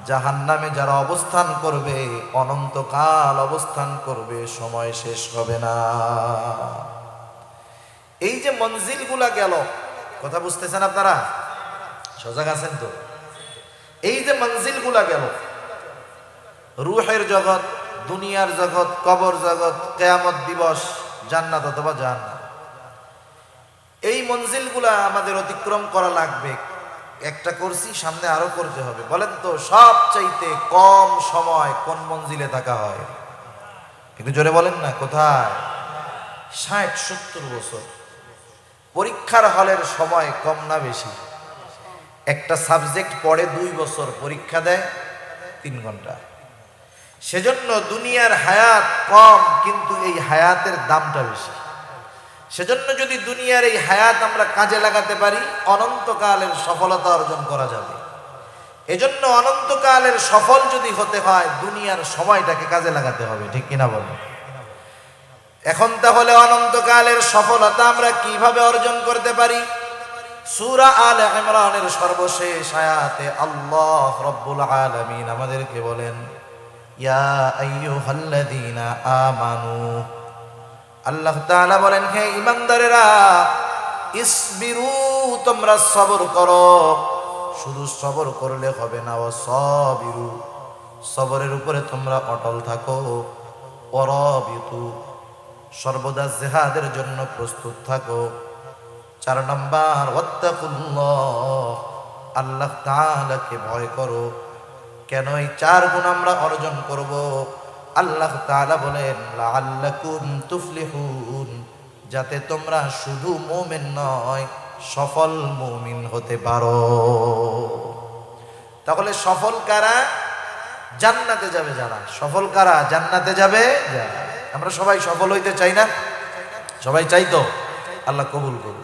জাহান্নামে যারা অবস্থান করবে অনন্তকাল অবস্থান করবে, সময় শেষ হবে না। এই যে মঞ্জিলগুলা গেল, কথা বুঝতেছেন আপনারা? সজাগ আছেন তো? এই যে মঞ্জিলগুলা গেল, রূহের জগৎ, দুনিয়ার জগৎ, কবর জগৎ, কিয়ামত দিবস, জান্নাত অথবা জাহান্নাম, এই মঞ্জিলগুলা আমাদের অতিক্রম করা লাগবে। একটা করছি, সামনে আরো করতে হবে। বলেন তো সবচাইতে কম সময় কোন মঞ্জিলে থাকা হয়? একটু জোরে বলেন না, কোথায়? 60-70 বছর। পরীক্ষার হলের সময় কম না বেশি? একটা সাবজেক্ট পড়ে 2 বছর, পরীক্ষা দেয় 3 ঘন্টা। সেজন্য দুনিয়ার হায়াত কম, কিন্তু এই হায়াতের দামটা বেশি। সেজন্য যদি দুনিয়ার এই হায়াত আমরা কাজে লাগাতে পারি, অনন্তকালের সফলতা অর্জন করা যাবে। এজন্য অনন্তকালের সফল যদি হতে হয়, দুনিয়ার সময়টাকে কাজে লাগাতে হবে, ঠিক কিনা বলেন? এখন তাহলে অনন্তকালের সফলতা আমরা কিভাবে অর্জন করতে পারি? সূরা আলে ইমরানের সর্বশেষ আয়াতে আল্লাহ রাব্বুল আলামিন আমাদেরকে বলেন, ইয়া আইয়ুহাল্লাযীনা আমানু, আল্লাহ তাআলা বলেন, হে ঈমানদারেরা, ইসবিরু, তোমরা সবর করো। শুধু সবর করলে হবে না, ওয়াসাবিরু, সবরের উপরে তোমরা অটল থাকো। ওয়ারাবিতু, সর্বদা জিহাদের জন্য প্রস্তুত থাকো। 4 নাম্বার, ওয়াত্তাকুল্লাহ, আল্লাহ তাআলাকে ভয় করো। কেন এই 4 গুণ আমরা অর্জন করব? আল্লাহ তাআলা বলেন, লাআল্লাকুম তুফলিহুন, যাতে তোমরা শুধু মুমিন নয়, সফল মুমিন হতে পারো। তাহলে সফল কারা? জান্নাতে যাবে যারা। সফল কারা? জান্নাতে যাবে যারা। আমরা সবাই সফল হইতে চাই না? সবাই চাই তো? আল্লাহ কবুল করুন।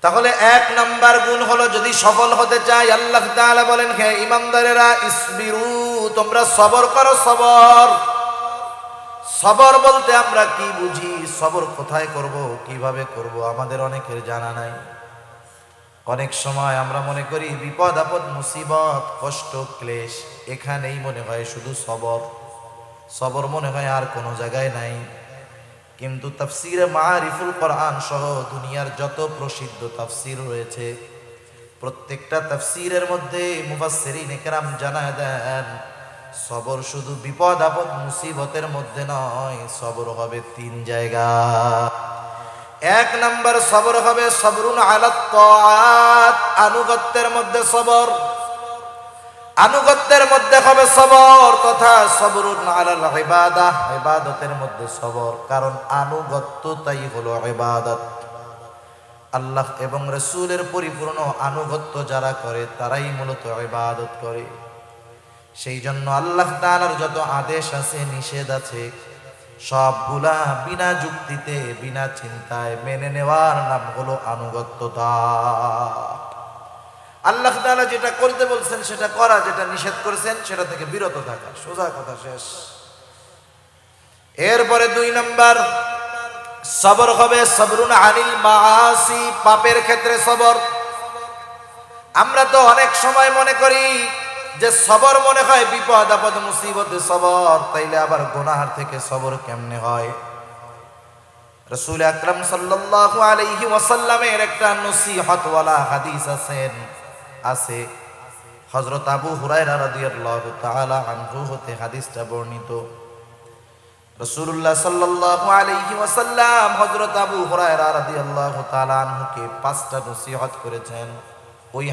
তাহলে 1 নাম্বার গুণ হলো, যদি সফল হতে চাই, আল্লাহ তাআলা বলেন, হে ঈমানদারেরা, ইসবিরু, তোমরা সবর করো। সবর, সবর বলতে আমরা কি বুঝি? সবর কোথায় করব, কিভাবে করব, আমাদের অনেকের জানা নাই। অনেক সময় আমরা মনে করি বিপদ আপদ, মুসিবত, কষ্ট, ক্লেশ, এখানেই মনে হয় শুধু সবর। সবর মনে হয় আর কোনো জায়গায় নাই। কিন্তু তাফসীরে মারিফুল কোরআন সহ দুনিয়ার যত প্রসিদ্ধ তাফসীর রয়েছে, প্রত্যেকটা তাফসীরের মধ্যে মুফাসসিরিন ইকরাম জানায় দেন, সবর শুধু বিপদ আপদ মুসিবতের মধ্যে নয়, সবর হবে 3 জায়গা। 1 নাম্বার সবর হবে সবরুন আলাত তাআত, আনুগত্যের মধ্যে সবর। আনুগত্যের মধ্যে হবে সবর, তথা সবরুন আলাল ইবাদাহ, ইবাদতের মধ্যে সবর। কারণ আনুগত্যটাই হলো ইবাদত। আল্লাহ এবং রাসূলের পরিপূর্ণ আনুগত্য যারা করে তারাই মূলত ইবাদত করে। সেই জন্য আল্লাহ তাআলার যত আদেশ আছে, নিষেধ আছে, সবগুলা বিনা যুক্তিতে, বিনা চিন্তায় মেনে নেওয়ার নাম হলো আনুগত্যতা। আল্লাহ তাআলা যেটা করতে বলছেন সেটা করা, যেটা নিষেধ করেছেন সেটা থেকে বিরত থাকা, সোজা কথা, শেষ। এরপরে 2 নাম্বার সবর হবে সবরুন আনিল মাআসি, পাপের ক্ষেত্রে সবর। আমরা তো অনেক সময় মনে করি যে সবর মনে হয় বিপদ আপদ মুসিবতে সবর, তাইলে আবার গুনাহ থেকে সবর কেমনে হয়? রাসূল আকরাম সাল্লাল্লাহু আলাইহি ওয়াসাল্লামের একটা নসিহতওয়ালা হাদিস আছে। হযরত আবু হুরায়রা রাদিয়াল্লাহু তাআলা আনহু হতে হাদিসটা বর্ণিত। রাসূলুল্লাহ সাল্লাল্লাহু আলাইহি ওয়াসাল্লাম হযরত আবু হুরায়রা রাদিয়াল্লাহু তাআলা আনহুকে 5টা নসিহত করেছেন। ওই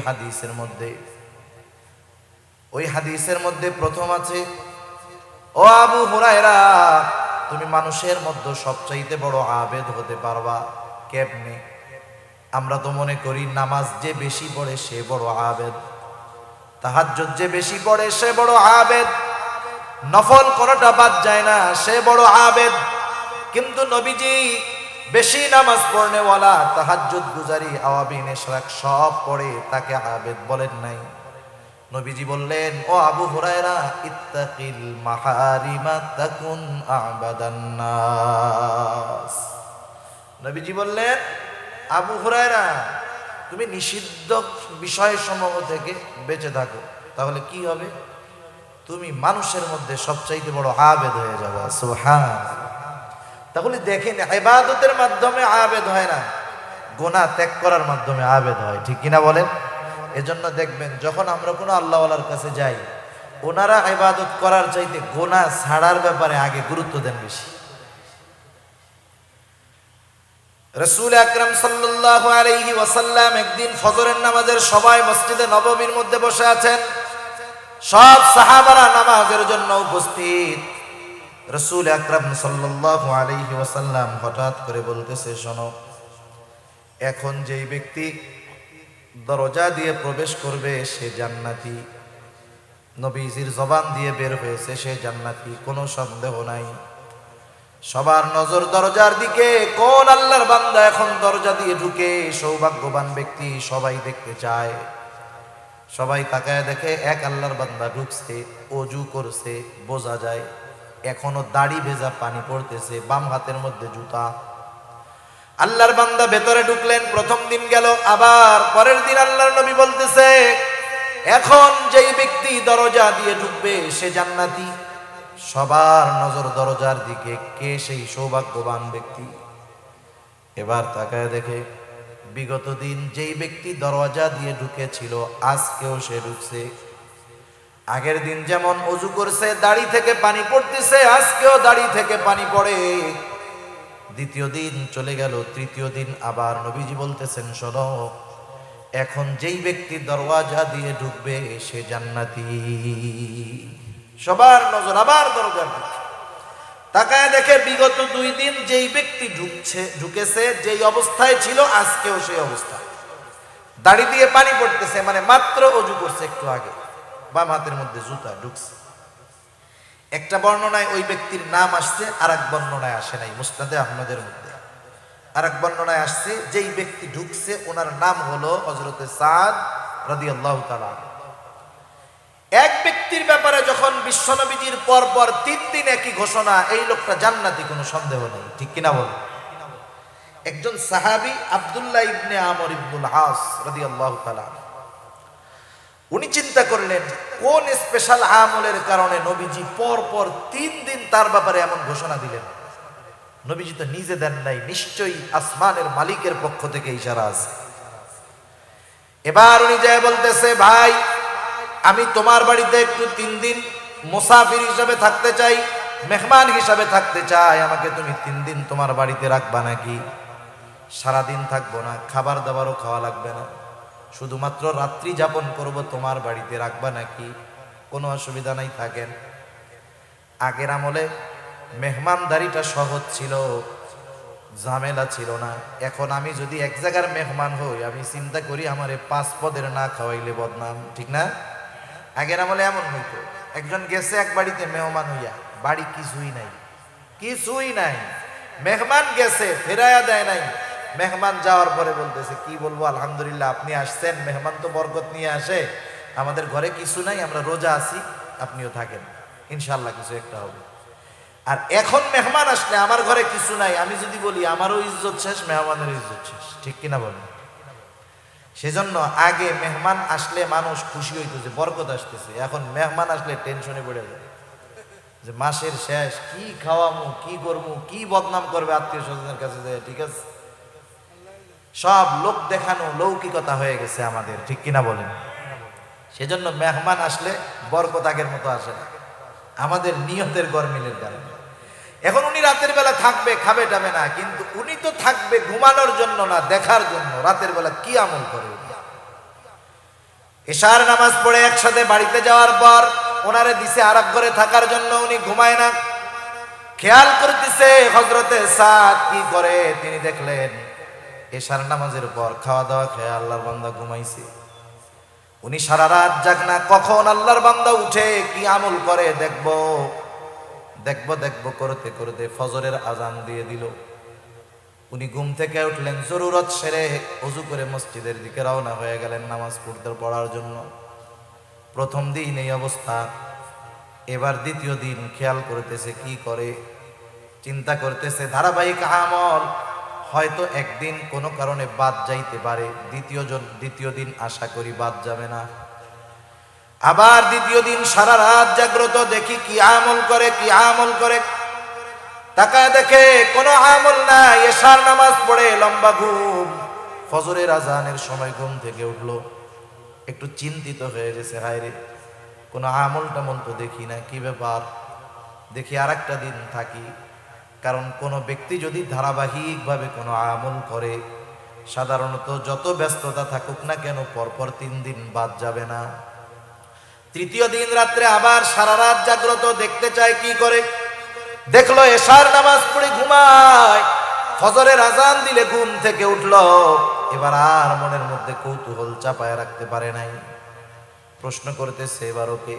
হাদিসের মধ্যে প্রথম আছে, ও আবু হুরায়রা, তুমি মানুষের মধ্যে সবচাইতে বড় আবেদ হতে পারবা কেমনে? আমরা তো মনে করি নামাজ যে বেশি পড়ে সে বড় আবেদ, তাহাজ্জুদ যে বেশি পড়ে সে বড় আবেদ, নফল কোনটা বাদ যায় না সে বড় আবেদ। কিন্তু নবীজি বেশি নামাজ পড়নেওয়ালা, তাহাজ্জুদ গুজারি, আওয়াবিন ইশরাক সব পড়ে, তাকে আবেদ বলেন নাই। নবীজি বললেন, ও আবু হুরায়রা, ইত্তাকিল মাহারিমা তাকুন আবাদান নাস। নবীজি বললেন, আবু হুরায়রা, তুমি নিষিদ্ধ বিষয়সমূহ থেকে বেঁচে থাকো। তাহলে কি হবে? তুমি মানুষের মধ্যে সবচাইতে বড় আবেদ হয়ে যাবে। সুবহানাল্লাহ। তাহলে দেখেন, ইবাদতের মাধ্যমে আবেদ হয় না, গুনাহ ত্যাগ করার মাধ্যমে আবেদ হয়, ঠিক কিনা বলেন? এজন্য দেখবেন যখন আমরা কোনো আল্লাহওয়ালার কাছে যাই, ওনারা ইবাদত করার চাইতে গুনাহ ছাড়ার ব্যাপারে আগে গুরুত্ব দেন বেশি। রাসূল আকরাম সাল্লাল্লাহু আলাইহি ওয়াসাল্লাম একদিন ফজরের নামাজের সময় মসজিদে নববীর মধ্যে বসে আছেন, সব সাহাবারা নামাজের জন্য উপস্থিত। রাসূল আকরাম সাল্লাল্লাহু আলাইহি ওয়াসাল্লাম হঠাৎ করে বলতেছে, শোনো, এখন যেই ব্যক্তি দরজা দিয়ে প্রবেশ করবে সে জান্নাতি। নবীজির জবান দিয়ে বের হয়েছে সে জান্নাতি, কোনো সন্দেহ নাই। সবার নজর দরজার দিকে, কোন আল্লাহর বান্দা এখন দরজা দিয়ে ঢুকে সৌভাগ্যবান ব্যক্তি, সবাই দেখতে চায়। সবাই তাকায় দেখে এক আল্লাহর বান্দা ঢুকছে, ওযু করছে, বোঝা যায় এখনো দাড়ি ভেজা পানি পড়তেছে, বাম হাতের মধ্যে জুতা। আল্লাহর বান্দা ভেতরে ঢুকলেন, প্রথম দিন গেল, আবার পরের দিন আল্লাহর নবী বলতেছে, এখন যেই ব্যক্তি দরজা দিয়ে ঢুকবে সে জান্নাতি। সবার নজর দরজার দিকে, কে সেই সৌভাগ্যবান ব্যক্তি। এবার তাকায় দেখে বিগত দিন যেই ব্যক্তি দরজা দিয়ে ঢুকেছিল আজকেও সে ঢুকছে। আগের দিন যেমন ওযু করছে, দাড়ি থেকে পানি পড়তেছে, আজকেও দাড়ি থেকে পানি পড়ে। দ্বিতীয় দিন চলে গেল, তৃতীয় দিন আবার নবীজি বলতেছেন, শোনো, এখন যেই ব্যক্তি দরওয়াজা দিয়ে ঢুকবে সে জান্নাতি। সবার নজর আবার দরজার দিকে। তাকায় দেখে বিগত 2 দিন যেই ব্যক্তি ঢুকেছে, যেই অবস্থায় ছিল আজকেও সেই অবস্থা। দাড়ি দিয়ে পানি পড়তেছে, মানে মাত্র ওযু করছে একটু আগে, বাম হাতের মধ্যে জুতা, ঢুকছে। একটা বর্ণনায় ওই ব্যক্তির নাম আসছে, আর এক বর্ণনায় আসে নাই। মুসনাদে আহমদের মধ্যে আর এক বর্ণনায় আসছে, যেই ব্যক্তি ঢুকছে ওনার নাম হলো হযরতে সাদ রাদিয়াল্লাহু তাআলা। এক ব্যক্তির ব্যাপারে যখন বিশ্বনবীজির পর পর 3 দিন একই ঘোষণা, এই লোকটা জান্নাতি, কোনো সন্দেহ নেই, ঠিক কিনা বলেন? একজন সাহাবী আব্দুল্লাহ ইবনে আমর ইবনুল আস রাদিয়াল্লাহু তাআলা, উনি চিন্তা করলেন কোন স্পেশাল আমলের কারণে নবীজি পর পর 3 দিন তার ব্যাপারে এমন ঘোষণা দিলেন। নবীজি তো নিজে দেন নাই, নিশ্চয়ই আসমানের মালিকের পক্ষ থেকে ইশারা আছে। এবার উনি যায় বলতেছে, ভাই, আমি তোমার বাড়িতে একটু 3 দিন মুসাফির হিসাবে থাকতে চাই, মেহমান হিসাবে থাকতে চাই, আমাকে তুমি 3 দিন তোমার বাড়িতে রাখবা নাকি? সারাদিন থাকবো না, খাবার দাবারও খাওয়া লাগবে না, শুধুমাত্র রাত্রি যাপন করব, তোমার বাড়িতে রাখবা নাকি? কোনো অসুবিধা নাই, থাকেন। আগের আমলে মেহমানদারিটা সহজ ছিল, ঝামেলা ছিল না। এখন আমি যদি এক জায়গার মেহমান হই, আমি চিন্তা করি আমারে 5 পদের না খাওয়াইলে বদনাম, ঠিক না? আগের আমলে এমন হইতো, একজন গেছে এক বাড়িতে মেহমান হইয়া, বাড়ি কিছুই নাই, কিছুই নাই, মেহমান গেছে ফেরাইয়া দেয় নাই। মেহমান যাওয়ার পরে বলতেছে, কি বলবো, আলহামদুলিল্লাহ আপনি আসছেন, মেহমান তো বরকত নিয়ে আসে, আমাদের ঘরে কিছু নাই, আমরা রোজা আছি, আপনিও থাকেন, ইনশাআল্লাহ কিছু একটা হবে। আর এখন মেহমান আসলে আমার ঘরে কিছু নাই, আমি যদি বলি আমারও ইজ্জত শেষ, মেহমানের ইজ্জত শেষ, ঠিক কিনা বলেন? সেজন্য আগে মেহমান আসলে মানুষ খুশি হইতো যে বরকত আসতেছে, এখন মেহমান আসলে টেনশনে পড়ে যায় যে মাসের শেষ, কি খাওয়ামু, কি করবো, কি বদনাম করবে আত্মীয় স্বজনের কাছে যায়, ঠিক আছে? সব লোক দেখানো লৌকিকতা হয়ে গেছে আমাদের, ঠিক কিনা বলেন? সেজন্য মেহমান আসলে বরকত আগের মতো আসে না, আমাদের নিয়তের গরমিলের কারণে। এখন উনি রাতের বেলা থাকবে, খাবে টাবে না, কিন্তু উনি তো থাকবে ঘুমানোর জন্য না, দেখার জন্য রাতের বেলা কি আমল করে। এশার নামাজ পড়ে একসাথে বাড়িতে যাওয়ার পর ওনারে দিছে আর এক ঘরে থাকার জন্য, উনি ঘুমায় না, খেয়াল করতেছে হযরতে সাদ কি করে। তিনি দেখলেন এশার নামাজের পর খাওয়া দাওয়া খেয়ে আল্লাহর বান্দা ঘুমাইছে, উনি সারা রাত জাগনা, কখন আল্লাহর বান্দা উঠে কি আমল করে দেখবো দেখবো দেখবো করতে করতে ফজরের আজান দিয়ে দিল। উনি ঘুম থেকে উঠলেন, জরুরত সেরে ওযু করে মসজিদের দিকে রওনা হয়ে গেলেন নামাজ পড়ার জন্য। প্রথম দিন এই অবস্থা, এবার দ্বিতীয় দিন খেয়াল করতেছে কি করে, চিন্তা করতেছে ধারাবাহিক আমল, হয়তো একদিন কোনো কারণে বাদ যাইতে পারে, দ্বিতীয় দিন আশা করি বাদ যাবে না। আবার দ্বিতীয় দিন সারা রাত জাগ্রত, দেখি কি আমল করে, কি আমল করে। তাকায় দেখে কোনো আমল নাই, এশার নামাজ পড়ে লম্বা ঘুম, ফজরের আজানের সময় ঘুম থেকে উঠলো, একটু চিন্তিত হয়ে গেছে, হায় রে কোনো আমল টামল তো দেখি না, কি ব্যাপার। দেখি আর একটা দিন থাকি, কারণ কোনো ব্যক্তি যদি ধারাবাহিকভাবে কোনো আমল করে, সাধারণত যত ব্যস্ততা থাকুক না কেন পরপর 3 দিন বাদ যাবে না। তৃতীয় দিন রাত্রে আবার সারা রাত জাগ্রত, দেখতে চায় কি করে। দেখলো এশার নামাজ পড়ে ঘুমায়, ফজরের আজান দিলে ঘুম থেকে উঠল। এবার আর মনের মধ্যে কৌতূহল চাপায় রাখতে পারে নাই, প্রশ্ন করতেছে এবার ওকে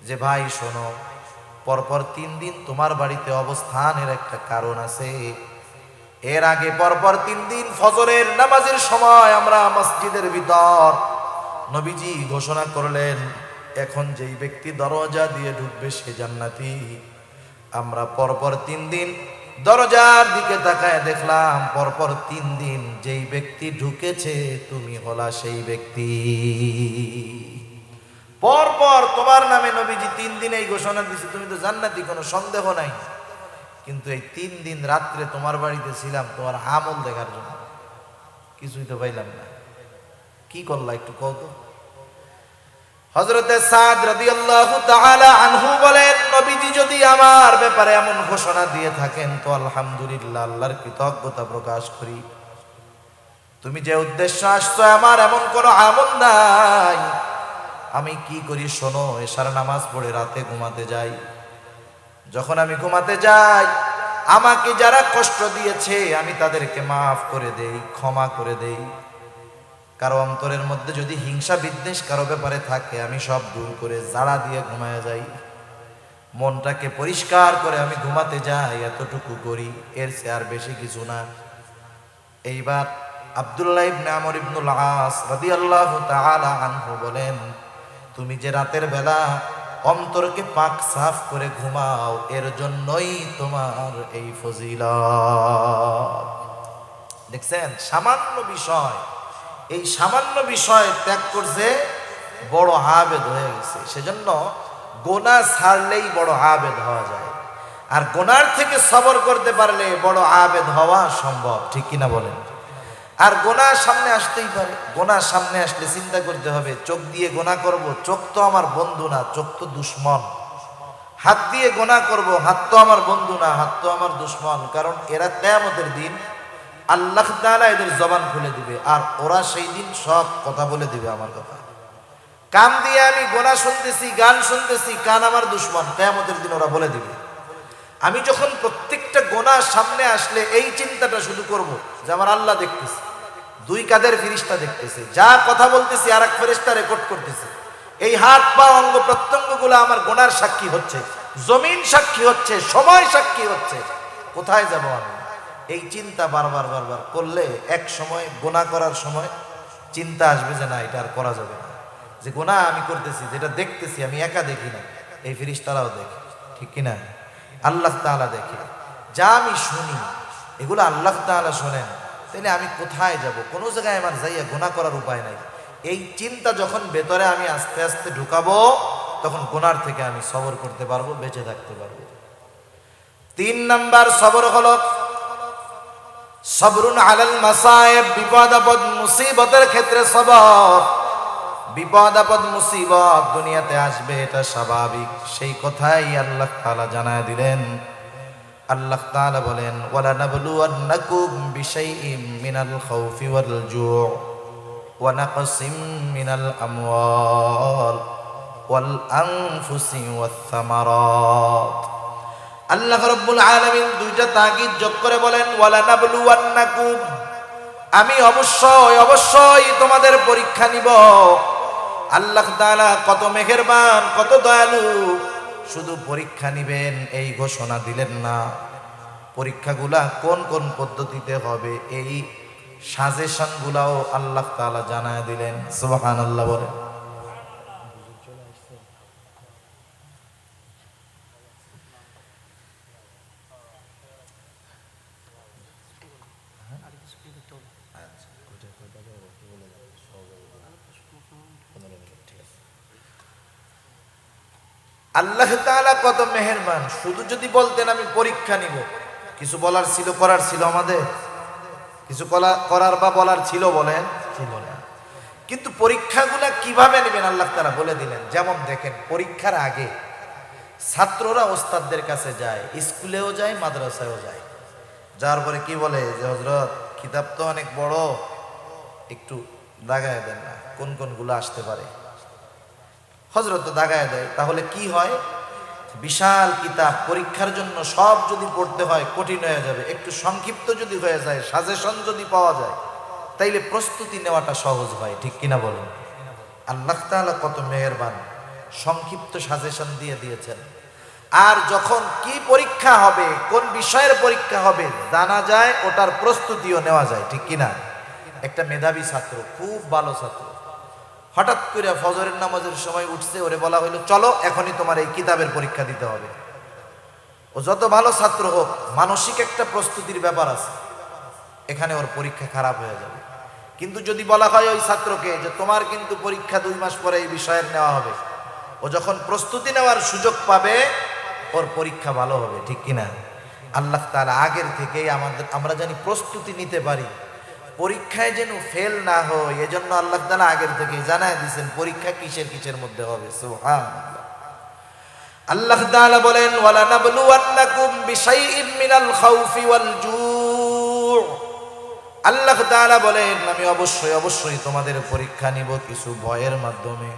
যে ভাই শোনো, পরপর 3 দিন তোমার বাড়িতে অবস্থানের একটা কারণ আছে। এর আগে পরপর 3 দিন ফজরের নামাজের সময় আমরা মসজিদের ভিতর নবীজি ঘোষণা করলেন, এখন যেই ব্যক্তি দরজা দিয়ে ঢুকবে সে জান্নাতি। আমরা পরপর 3 দিন দরজার দিকে তাকায় দেখলাম, পরপর 3 দিন যেই ব্যক্তি ঢুকেছে তুমি হলা সেই ব্যক্তি। পরপর তোমার নামে নবীজি 3 দিন এই ঘোষণা দিছে, তুমি তো জান্নাতি, কোনো সন্দেহ নাই। কিন্তু এই 3 দিন রাত্রে তোমার বাড়িতে ছিলাম তোমার আমল দেখার জন্য, কিছুই তো পাইলাম না, কি করলা একটু কও তো। হযরতে সাদ রাদিয়াল্লাহু তাআলা আনহু বলেন, নবীজি যদি আমার ব্যাপারে এমন ঘোষণা দিয়ে থাকেন তো আলহামদুলিল্লাহ, আল্লাহর কৃতজ্ঞতা প্রকাশ করি। তুমি যে উদ্দেশ্য আসছো, আমার এমন কোনো আমল নাই। আমি কি করি শোনো, এশার নামাজ পড়ে রাতে ঘুমাতে যাই। যখন আমি ঘুমাতে যাই, আমাকে যারা কষ্ট দিয়েছে আমি তাদেরকে মাফ করে দেই, ক্ষমা করে দেই। কারো অন্তরের মধ্যে যদি হিংসা বিদ্বেষ কারো ব্যাপারে থাকে, আমি সব দূর করে জাড়া দিয়ে ঘুমায় যাই। মনটাকে পরিষ্কার করে আমি ঘুমাতে যাই, এতটুকু করি, এর চেয়ে আর বেশি কিছু না। এইবার আব্দুল্লাহ ইবনে আমর ইবনুল আস রাদিয়াল্লাহু তাআলা আনহু বলেন, তুমি যে রাতের বেলা অন্তরকে পাক সাফ করে ঘুমাও, এর জন্যই তোমার এই ফজিলত। দেখছেন, সামান্য বিষয়, এই সামান্য বিষয় ত্যাগ করছে, বড় আবেদ হয়ে গেছে। সেজন্য গোনাহ ছাড়লেই বড় আবেদ হওয়া যায়, আর গোনার থেকে সবর করতে পারলে বড় আবেদ হওয়া সম্ভব, ঠিক কিনা বলেন। আর গোনাহ সামনে আসতেই পারে, গোনাহ সামনে আসলে চিন্তা করতে হবে, চোখ দিয়ে গোনাহ করব, চোখ তো আমার বন্ধু না, চোখ তো দুশ্মন। হাত দিয়ে গোনাহ করব, হাত তো আমার বন্ধু না, হাত তো আমার দুশ্মন। কারণ এরা কিয়ামতের দিন আল্লাহ তাআলা এদের জবান খুলে দিবে, আর ওরা সেই দিন সব কথা বলে দিবে আমার কথা। কান দিয়ে আমি গোনাহ শুনতেছি, গান শুনতেছি, কান আমার দুশ্মন, কিয়ামতের দিন ওরা বলে দিবে। আমি যখন প্রত্যেকটা গোনাহ সামনে আসলে এই চিন্তাটা শুধু করব যে আমার আল্লাহ দেখতেছে, 2 কাঁধের ফেরেশতা দেখতেছে, যা কথা বলতেছি আর এক ফেরেশতা রেকর্ড করতেছে। এই হাত পা অঙ্গ প্রত্যঙ্গগুলো আমার গোনার সাক্ষী হচ্ছে, জমিন সাক্ষী হচ্ছে, সময় সাক্ষী হচ্ছে। কোথায় যাব আমি? এই চিন্তা বারবার বারবার করলে এক সময় গোনাহ করার সময় চিন্তা আসবে যে না, এটা আর করা যাবে না। যে গোনাহ আমি করতেছি, যেটা দেখতেছি, আমি একা দেখি না, এই ফেরেশতারাও দেখে, ঠিক কিনা? আল্লাহ তাআলা দেখে। যা আমি শুনি এগুলো আল্লাহ তাআলা শোনেন, তাহলে আমি কোথায় যাব? কোনো জায়গায় আমার যাইয়া গুনাহ করার উপায় নাই। এই চিন্তা যখন ভেতরে আমি আস্তে আস্তে ঢুকাবো, তখন গুনার থেকে আমি সবর করতে পারবো, বেঁচে থাকতে পারবো। 3 নাম্বার সবর হলো সবরুন আলাল মাসায়েব, বিপদ আপদ মুসিবতের ক্ষেত্রে সবর। বিপদ আপদ মুসিবত দুনিয়াতে আসবে, এটা স্বাভাবিক, সেই কথাই আল্লাহ তাআলা জানায় দিলেন। আল্লাহ তাআলা বলেন, ওয়ালা নাবলুওয়ান্নাকুম বিশাইইম মিনাল খাউফি ওয়াল জু' ওয়া নাকসিম মিনাল আমওয়াল ওয়াল আনফুসি ওয়াস সামারাত। আল্লাহ রাব্বুল আলামিন 2টা তাকিদ যোগ করে বলেন, ওয়ালা নাবলুওয়ান্নাকুম, আমি অবশ্যই অবশ্যই তোমাদের পরীক্ষা নিব। আল্লাহ তাআলা কত মেহেরবান, কত দয়ালু, শুধু পরীক্ষা নিবেন এই ঘোষণা দিলেন না, পরীক্ষাগুলা কোন কোন পদ্ধতিতে হবে এই সাজেশনগুলাও আল্লাহ তাআলা জানায় দিলেন। সুবহানাল্লাহ বলেন। আল্লাহ তাআলা কত মেহেরবান। শুধু যদি বলতেন আমি পরীক্ষা নিব, কিছু বলার ছিল, করার ছিল, আমাদের কিছু করার বা বলার ছিল, বলেন ছিল না। কিন্তু পরীক্ষাগুলা কিভাবে নেবেন আল্লাহ তাআলা বলে দিলেন। যেমন দেখেন, পরীক্ষার আগে ছাত্ররা ওস্তাদদের কাছে যায়, স্কুলেও যায়, মাদ্রাসায়ও যায়। যাওয়ার পরে কি বলে যে হযরত কিতাব তো অনেক বড়, একটু দাগায় দেন না, কোন কোনগুলো আসতে পারে। হযরত তো দাগায় দেয়। তাহলে কি হয়, বিশাল কিতাব পরীক্ষার জন্য সব যদি পড়তে হয় কঠিন হয়ে যাবে। একটু সংক্ষিপ্ত যদি হয়ে যায়, সাজেশন যদি পাওয়া যায়, তাইলে প্রস্তুতি নেওয়াটা সহজ হয়। ঠিক কিনা বলুন? আল্লাহ তাআলা কত মেহেরবান, সংক্ষিপ্ত সাজেশন দিয়ে দিয়েছেন। আর যখন কি পরীক্ষা হবে, কোন বিষয়ের পরীক্ষা হবে জানা যায়, ওটার প্রস্তুতিও নেওয়া যায়। ঠিক কিনা? একটা মেধাবী ছাত্র, খুব ভালো ছাত্র, হঠাৎ করে ফজরের নামাজের সময় উঠছে, ওরে বলা হইলো চলো এখনই তোমার এই কিতাবের পরীক্ষা দিতে হবে। ও যত ভালো ছাত্র হোক, মানসিক একটা প্রস্তুতির ব্যাপার আছে, এখানে ওর পরীক্ষা খারাপ হয়ে যাবে। কিন্তু যদি বলা হয় ওই ছাত্রকে যে তোমার কিন্তু পরীক্ষা 2 মাস পরে এই বিষয়ের নেওয়া হবে, ও যখন প্রস্তুতি নেওয়ার সুযোগ পাবে, ওর পরীক্ষা ভালো হবে। ঠিক কিনা? আল্লাহ তাআলা আগের থেকেই আমরা জানি প্রস্তুতি নিতে পারি, পরীক্ষায় যেন ফেল না হয়, এজন্য আল্লাহ তাআলা আগের থেকেই জানায় দিয়েছেন পরীক্ষা কিসের কিসের মধ্যে হবে। সুবহানাল্লাহ। আল্লাহ তাআলা বলেন ওয়ালা নাবলুওয়ান্নাকুম বিশাইইম মিনাল খাউফি ওয়াল জু'। আল্লাহ তাআলা বলেন আমি অবশ্যই অবশ্যই তোমাদের পরীক্ষা নিব কিছু ভয়ের মাধ্যমে,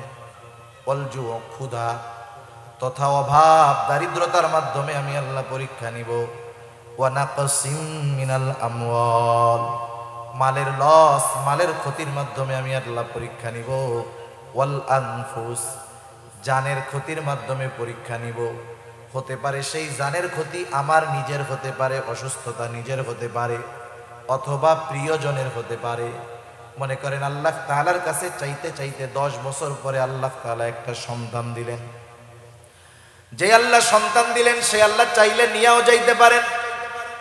ওয়াল জু', ক্ষুধা তথা অভাব দারিদ্রতার মাধ্যমে আমি আল্লাহ পরীক্ষা নিব। ওয়া নাকসিম মিনাল আমওয়াল, মালের লস, মালের ক্ষতির মাধ্যমে আমি আল্লাহ পরীক্ষা নিব। ওয়াল আনফুস, জানের ক্ষতির মাধ্যমে পরীক্ষা নিব। হতে পারে সেই জানের ক্ষতি আমার নিজের হতে পারে, অসুস্থতা নিজের হতে পারে, অথবা প্রিয়জনের হতে পারে। মনে করেন আল্লাহ তাআলার কাছে চাইতে চাইতে 10 বছর পরে আল্লাহ তাআলা একটা সন্তান দিলেন। যে আল্লাহ সন্তান দিলেন সে আল্লাহ চাইলে নিয়েও যাইতে পারেন।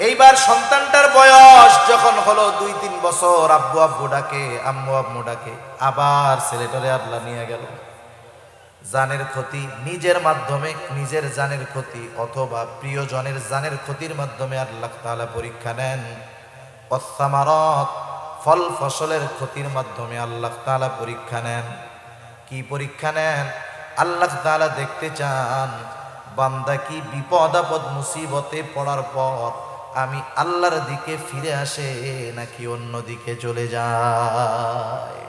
এইবার সন্তানটার বয়স যখন হলো 2-3 বছর, আব্বু আব্বু ডাকে, আম্মু আম্মু ডাকে, আবার ছেলেটারে আল্লাহ নিয়ে গেল। জানের ক্ষতি নিজের মাধ্যমে, নিজের জানের ক্ষতি অথবা প্রিয়জনের জানের ক্ষতির মাধ্যমে আল্লাহ তাআলা পরীক্ষা নেন। ওয়াসসামারাত, ফল ফসলের ক্ষতির মাধ্যমে আল্লাহ তাআলা পরীক্ষা নেন। কি পরীক্ষা নেন? আল্লাহ তাআলা দেখতে চান বান্দা কি বিপদ আপদ মুসিবতে পড়ার পর আমি আল্লাহর দিকে ফিরে আসে নাকি অন্য দিকে চলে যায়।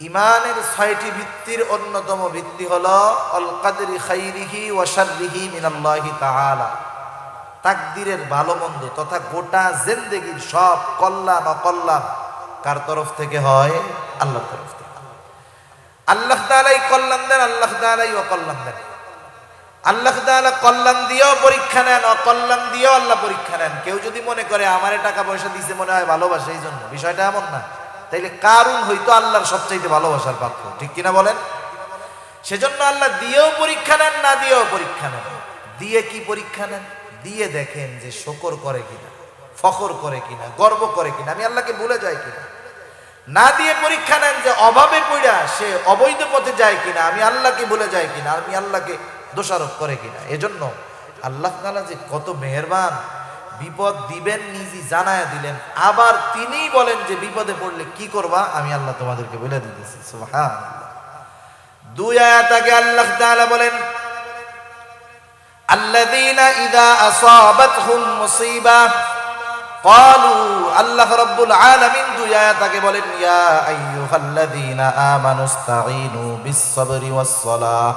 ইমানের 6টি ভিত্তির অন্যতম ভিত্তি হলো আল কাদরি খাইরিহি ওয়া শাররিহি মিনাল্লাহি তাআলা। তাকদীরের ভালো মন্দ তথা গোটা জিন্দেগীর সব কল্যাণ অকল্যাণ কার তরফ থেকে হয়? আল্লাহর তরফ থেকে। আল্লাহ তাআলাই কল্যাণ দেন, আল্লাহ তাআলাই অকল্যাণ দেন। আল্লাহ তাআলা কল্যাণ দিয়েও পরীক্ষা নেন, অকল্যাণ দিয়েও আল্লাহ পরীক্ষা নেন। কেউ যদি মনে করে আমারে টাকা পয়সা দিছে মনে হয় ভালোবাসে এই জন্য, বিষয়টা এমন না। তাইলে কারুন হইতো আল্লাহর সবচাইতে ভালোবাসার পাত্র। ঠিক কিনা বলেন? সেজন্য আল্লাহ দিয়েও পরীক্ষা নেন, না দিয়েও পরীক্ষা নেন। দিয়ে কি পরীক্ষা নেন? দিয়ে দেখেন যে শকর করে কিনা, ফখর করে কিনা, গর্ব করে কিনা, আমি আল্লাহকে ভুলে যাই কিনা। না দিয়ে পরীক্ষা নেন যে অভাবে পড়া সে অবৈধ পথে যায় কিনা, আমি আল্লাহকে ভুলে যাই কিনা, আমি আল্লাহকে দোষারোপ করে কিনা। এজন্য আল্লাহ তাআলা যে কত মেহেরবান, বিপদ দিবেন নিজে জানায়া দিলেন, আবার তিনি বলেন যে বিপদে পড়লে কি করবা আমি আল্লাহ তোমাদেরকে বলে দিতেছি। সুবহানাল্লাহ। 2 আয়াত আগে আল্লাহ তাআলা বলেন আল্লাযীনা ইযা আসাবাতহুম মুসিবা ক্বালু, আল্লাহ রাব্বুল আলামিন 2 আয়াত আগে বলেন ইয়া আইয়ুহাল্লাযীনা আমানুস্তাঈনু বিস-সাবরি ওয়াস-সালাহ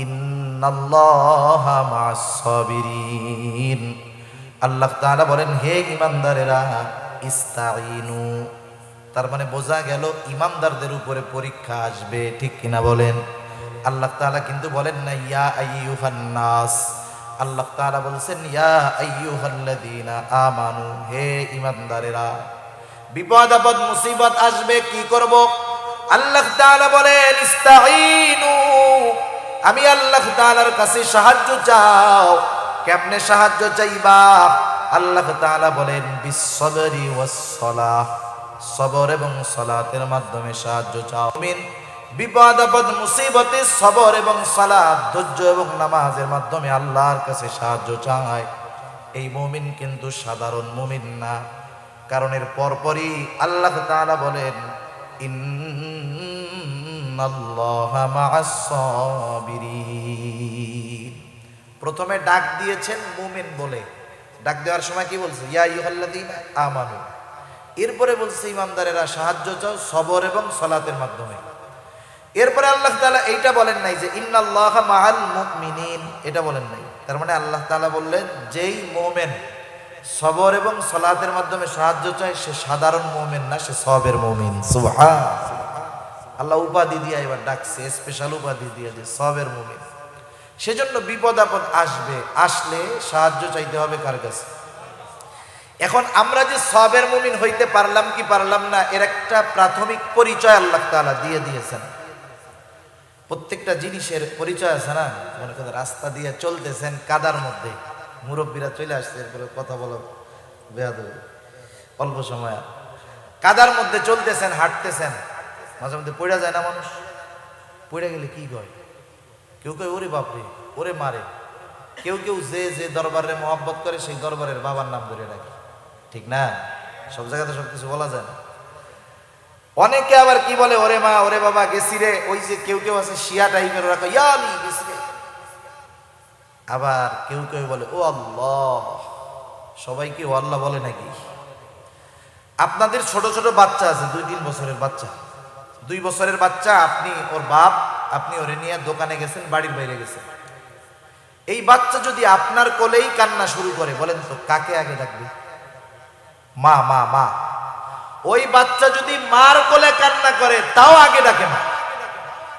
ইন্নাল্লাহা মা'আস-সাবিরিন। আল্লাহ তাআলা বলেন হে ঈমানদারেরা ইস্তাঈনু, তার মানে বোঝা গেল ঈমানদারদের উপরে পরীক্ষা আসবে। ঠিক কিনা বলেন? আল্লাহ তাআলা কিন্তু বলেন না ইয়া আইয়ুহান নাস, আল্লাহ তাআলা বলছেন ইয়া আইয়ুহাল্লাযীনা আমানু, হে ঈমানদারেরা। বিপদ আপদ মুসিবত আসবে, কি করব? আল্লাহ তাআলা বলেন ইস্তাঈনু, আমি আল্লাহ তাআলার কাছে সাহায্য চাও। কেমনে সাহায্য চাইবা? আল্লাহ তাআলা বলেন বিস-সাবরি ওয়াস-সালাহ, সবর এবং সালাতের মাধ্যমে সাহায্য চাও। বিপদ আপদ মুসিবতে সবর এবং সালাত, ধৈর্য এবং নামাজের মাধ্যমে আল্লাহর কাছে সাহায্য চায়, এই মুমিন কিন্তু সাধারণ মুমিন না। কারণ এর পরপরই আল্লাহ তাআলা বলেন, ইন্নাল্লাহা মা'আস সাবিরিন। প্রথমে ডাক দিয়েছেন মুমিন বলে, ডাক দেওয়ার সময় কি বলছে? ইয়া আইয়ুহাল্লাযীনা আমানু। এরপরে বলছে ইমানদারেরা সাহায্য চাও সবর এবং সালাতের মাধ্যমে। এরপরে আল্লাহ তাআলা এইটা বলেন নাই যে ইন্নাল্লাহা মা'আল মুমিনিন, এটা বলেন নাই। তার মানে আল্লাহ তাআলা বললেন যেই মুমিন সবর এবং সালাতের মাধ্যমে সাহায্য চায় সে সাধারণ মুমিন না, সে সবের মুমিন। সুবহান আল্লাহ উপাধি দিয়ে এবার ডাকছে, স্পেশাল উপাধি দিয়ে যে সবের মুমিন। সেজন্য বিপদ আপদ আসবে, আসলে সাহায্য চাইতে হবে কার কাছে? এখন আমরা যে সবের মুমিন হইতে পারলাম কি পারলাম না, এর একটা প্রাথমিক পরিচয় আল্লাহ তাআলা দিয়ে দিয়েছেন। প্রত্যেকটা জিনিসের পরিচয় আছে না? মনে করেন রাস্তা দিয়ে চলতেছেন, কাদার মধ্যে মুরব্বীরা চলে আসছে, এরপরে কথা বলা বেয়াদবি, অল্প সময় কাদার মধ্যে চলতেছেন, হাঁটতেছেন, মাঝে মধ্যে পড়ে যায় না মানুষ? পড়ে গেলে কি কয়? কেউ কেউ ওরে বাপরে, ওরে মারে। কেউ কেউ যে যে দরবারের মহব্বত করে সেই দরবারের বাবার নাম ধরে ডাকে, ঠিক না? সব জায়গাতে সব কিছু বলা যায় না। অনেকে আবার কি বলে, ওরে মা, ওরে বাবা, গেছি রে। ওই যে কেউ কেউ আছে শিয়া টাইপের, ওরা কয় ইয়া আলী গেছি রে। আবার কেউ কেউ বলে ও আল্লাহ। সবাই কি ও আল্লাহ বলে নাকি? আপনাদের ছোট ছোট বাচ্চা আছে, 2-3 বছরের বাচ্চা, 2 বছরের বাচ্চা, আপনি ওর বাপ, আপনি ওরে নিয়ে দোকানে গেছেন, বাড়ির বাইরে গেছেন। এই বাচ্চা যদি আপনার কোলেই কান্না শুরু করে, বলেন তো কাকে আগে ডাকবে? মা মা মা। ওই বাচ্চা যদি মার কোলে কান্না করে তাও আগে ডাকে মা,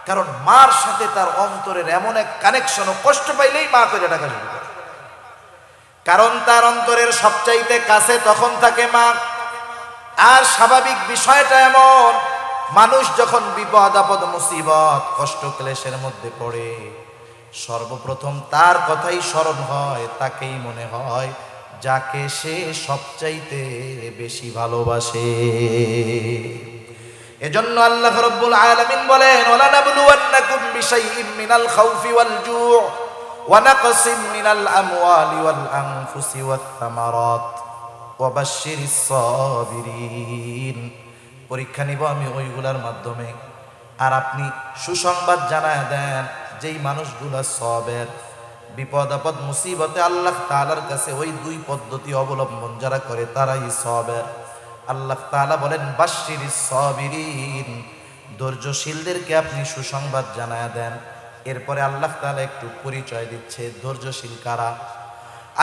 কারণ মার সাথে তার অন্তরের এমন এক কানেকশন, ও কষ্ট পাইলেই মা করে ডাকা শুরু করে, কারণ তার অন্তরের সবচাইতে কাছে তখন থাকে মা। আর স্বাভাবিক বিষয়টা এমন, মানুষ যখন বিপদ আপদ মুসিবত কষ্ট ক্লেশের মধ্যে পড়ে, সর্বপ্রথম তার কথাই স্মরণ হয়, তাকেই মনে হয় যাকে সে সবচাইতে বেশি ভালোবাসে। এজন্য আল্লাহ রাব্বুল আলামিন বলেন, ওয়ালা নাবলুওয়ান্নাকুম বিশাইইম মিনাল খাউফি ওয়াল জু' ওয়া নাকসিম মিনাল আমওয়ালি ওয়াল আনফুসি ওয়াত থামারাত ওয়া বাশশিরিস সাবিরিন। পরীক্ষা নিব আমি ওইগুলার মাধ্যমে, আর আপনি সুসংবাদ জানায় দেন যেই মানুষগুলা সবের, বিপদ আপদ মুসিবতে আল্লাহ তাআলার কাছে ওই 2 পদ্ধতি অবলম্বন যারা করে তারাই সবের। আল্লাহ তাআলা বলেন বাশশিরিস সাবিরিন, ধৈর্যশীলদেরকে আপনি সুসংবাদ জানায় দেন। এরপরে আল্লাহ তাআলা একটু পরিচয় দিচ্ছে ধৈর্যশীল কারা।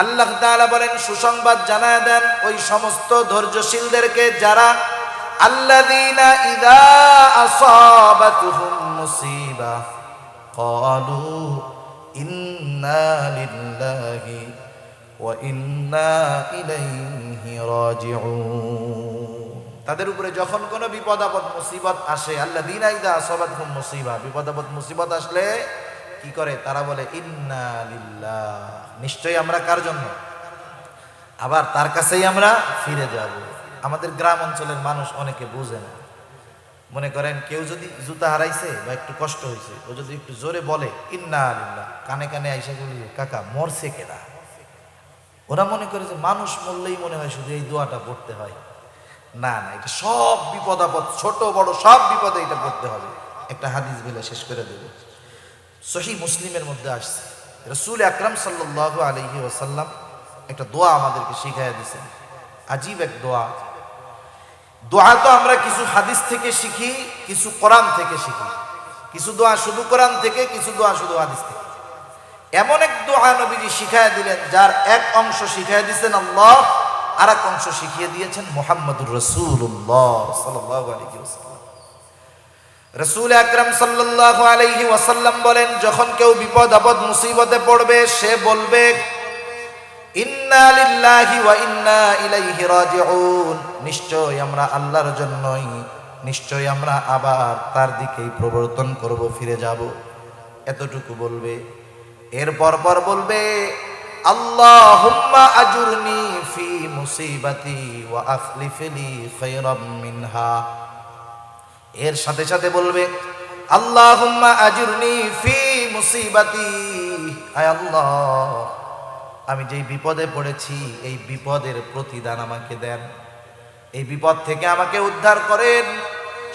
আল্লাহ তাআলা বলেন সুসংবাদ জানায় দেন ওই সমস্ত ধৈর্যশীলদেরকে যারা আল্লাযীনা ইযা আসাবাতুহুম মুসিবা ক্বালু ইন্না লিল্লাহি ওয়া ইন্না ইলাইহি রাজিউন। তাদের উপরে যখন কোনো বিপদ আপদ মুসিবত আসে, আল্লাযীনা ইযা আসাবাতুহুম মুসিবা, বিপদ আপদ মুসিবত আসলে কি করে? তারা বলে ইন্না লিল্লাহ, নিশ্চয়ই আমরা কার জন্য? আবার তার কাছেই আমরা ফিরে যাব। আমাদের গ্রাম অঞ্চলের মানুষ অনেকে বুঝে না। মনে করেন কেউ যদি জুতা হারাইছে বা একটু কষ্ট হয়েছে, ও যদি একটু জোরে বলে ইন্না লিল্লাহ, কানে কানে আইসা বলি কাকা মরছে কেনা, ওরা মনে করে যে মানুষ মরলেই মনে হয় শুধু এই দোয়াটা পড়তে হয়। না না, এটা সব বিপদ আপদ, ছোট বড় সব বিপদে এটা পড়তে হবে। একটা হাদিস বলে শেষ করে দেব। সহিহ মুসলিমের মধ্যে আসছে, রাসূল আকরাম সাল্লাল্লাহু আলাইহি ওয়াসাল্লাম একটা দোয়া আমাদেরকে শিখাইয়া দিয়েছেন। আজীব এক দোয়া। দোয়া তো আমরা কিছু হাদিস থেকে শিখি, কিছু কোরআন থেকে শিখি, কিছু দোয়া শুধু কোরআন থেকে, কিছু দোয়া শুধু হাদিস থেকে। এমন এক দোয়া নবীজি শিখাইয়া দিলেন, যার এক অংশ শিখাইয়া দিয়েছেন আল্লাহ, আর এক অংশ শিখিয়ে দিয়েছেন মুহাম্মদুর রাসূলুল্লাহ সাল্লাল্লাহু আলাইহি ওয়াসাল্লাম। রাসূল আকরাম সাল্লাল্লাহু আলাইহি ওয়াসাল্লাম বলেন, যখন কেউ বিপদ আপদ মুসিবতে পড়বে সে বলবে ইন্না লিল্লাহি ওয়া ইন্না ইলাইহি রাজিউন, নিশ্চয় আমরা আল্লাহর জন্যই, নিশ্চয় আমরা আবার তার দিকেই প্রবর্তন করব, ফিরে যাব। এতটুকু বলবে। এরপর পর বলবে আল্লাহুম্মা আজুরনি ফি মুসিবাতি ওয়া আখলিফ লি খায়রাম মিনহা। এর সাথে সাথে বলবে আল্লাহুম্মা আজুরনি ফি মুসিবাতি, আয় আল্লাহ আমি যেই বিপদে পড়েছি এই বিপদের প্রতিদান আমাকে দেন, এই বিপদ থেকে আমাকে উদ্ধার করেন।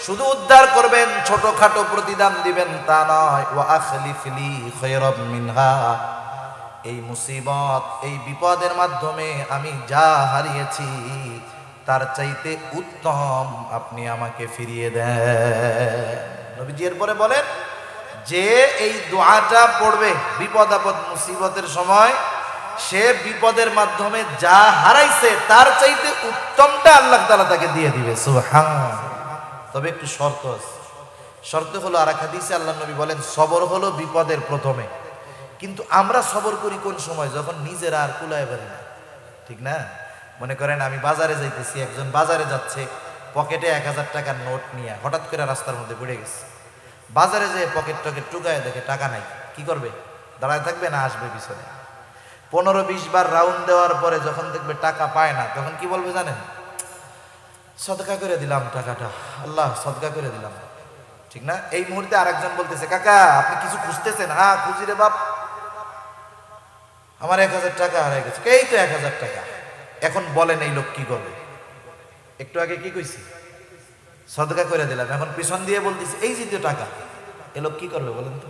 শুধু উদ্ধার করবেন, ছোটখাটো প্রতিদান দিবেন তা নয়। ওয়া আখলিফ লি খায়রাম মিনহা, এই মুসিবত এই বিপদের মাধ্যমে আমি যা হারিয়েছি তার চাইতে উত্তম আপনি আমাকে ফিরিয়ে দেন। নবীজি এরপরে বলেন যে এই দোয়াটা পড়বে বিপদ আপদ মুসিবতের সময়, সে বিপদের মাধ্যমে যা হারাইছে তার চাইতে উত্তমটা আল্লাহ তাআলা তাকে দিয়ে দিবে। সুবহান। তবে একটু শর্ত আছে। শর্ত হলো, আর এক হাদিসে আল্লাহ নবী বলেন সবর হলো বিপদের প্রথমে। কিন্তু আমরা সবর করি কোন সময়? যখন নিজেরা আর কুলায় পারি না, ঠিক না? মনে করেন আমি বাজারে যাইতেছি, একজন বাজারে যাচ্ছে, পকেটে 1000 টাকার নোট নিয়ে হঠাৎ করে রাস্তার মধ্যে পড়ে গেছে। বাজারে যেয়ে পকেট টকেট টুকায় দেখে টাকা নাই, কি করবে? দাঁড়ায় থাকবে না আসবে পিছনে? 15-20 বার রাউন্ড দেওয়ার পরে যখন দেখবে টাকা পায় না, তখন কি বলবে জানেন? সদকা করে দিলাম টাকাটা, আল্লাহ সদকা করে দিলাম, ঠিক না? এই মুহূর্তে আরেকজন বলতেছে, কাকা আপনি কিছু খুঁজতেছেন? হ্যাঁ খুঁজি রে বাপ, আমার 1000 টাকা হারিয়ে গেছে। এই তো 1000 টাকা। এখন বলেন এই লোক কি করবে? একটু আগে কি কইছি? সদকা করে দিলাম। এখন পিছন দিয়ে বলতেছি এই যে টাকা, এ লোক কি করবে বলেন তো?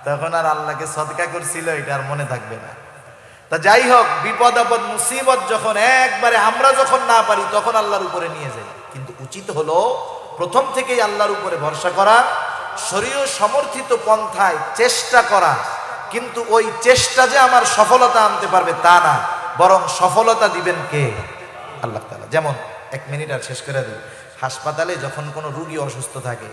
তখন আর আল্লাহকে সদকা করছিল এটা আর মনে থাকবে না। তা যাই হোক, বিপদ আপদ মুসিবত যখন একবারে আমরা যখন না পারি তখন আল্লাহর উপরে নিয়ে যাই। কিন্তু উচিত হলো প্রথম থেকেই আল্লাহর উপরে ভরসা করা, শরীয় সমর্থিত পন্থায় চেষ্টা করা। কিন্তু ওই চেষ্টা যে আমার সফলতা আনতে পারবে তা না, বরং সফলতা দিবেন কে? আল্লাহ তাআলা। যেমন 1 মিনিট আর শেষ করে দিই। হাসপাতালে যখন কোনো রুগী অসুস্থ থাকে,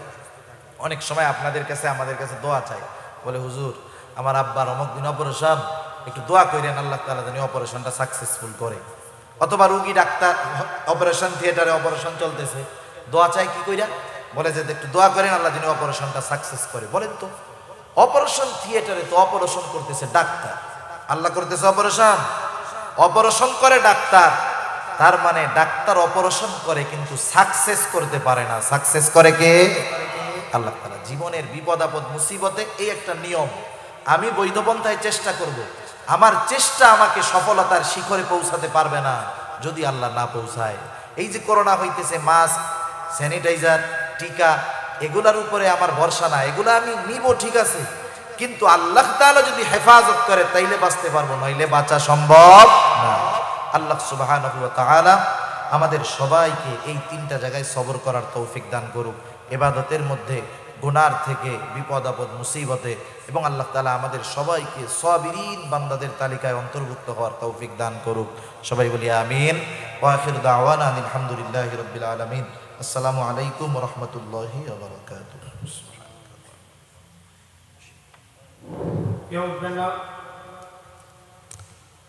অনেক সময় আপনাদের কাছে আমাদের কাছে দোয়া চাই, বলে হুজুর আমার আব্বার অমুক দিন অপারেশন, একটু দোয়া করেন আল্লাহ তাআলা যেন অপারেশনটা সাকসেসফুল করে। অথবা রুগী ডাক্তার অপারেশন থিয়েটারে অপারেশন চলতেছে, দোয়া চাই কি কইরা? বলে যে একটু দোয়া করেন আল্লাহ যেন অপারেশনটা সাকসেস করে। বলেন তো, অপারেশন থিয়েটারে তো অপারেশন করতেছে ডাক্তার, আল্লাহ করতেছে অপারেশন? অপারেশন করে ডাক্তার, তার মানে ডাক্তার অপারেশন করে কিন্তু সাকসেস করতে পারে না। সাকসেস করে কে? আল্লাহ তাআলা। জীবনের বিপদ আপদ মুসিবতে এই একটা নিয়ম, আমি বৈধ পন্থায় চেষ্টা করব। আমার চেষ্টা আমাকে সফলতার শিখরে পৌঁছাতে পারবে না যদি আল্লাহ না পৌঁছায়। এই যে করোনা হইতেছে, মাস্ক, স্যানিটাইজার, টিকা, এগুলার উপরে আমার ভরসা না। এগুলো আমি নিব ঠিক আছে, কিন্তু আল্লাহ তাআলা যদি হেফাজত করে তাইলে বাঁচতে পারবো, নইলে বাঁচা সম্ভব না। আল্লাহ সুবহানাহু ওয়া তাআলা আমাদের সবাইকে এই 3টা জায়গায় সবর করার তৌফিক দান করুক। ইবাদতের মধ্যে, গুনার থেকে, বিপদ আপদ মুসিবতে, এবং আল্লাহ তাআলা আমাদের সবাইকে সাবিরিন বান্দাদের তালিকায় অন্তর্ভুক্ত হওয়ার তৌফিক দান করুক। সবাই বলি আমিন। ওয়া আখিরু দাওয়ানা আলহামদুলিল্লাহি রাব্বিল আলামিন। আসসালামু আলাইকুম ওয়া রাহমাতুল্লাহি ওয়া বারাকাতুহু।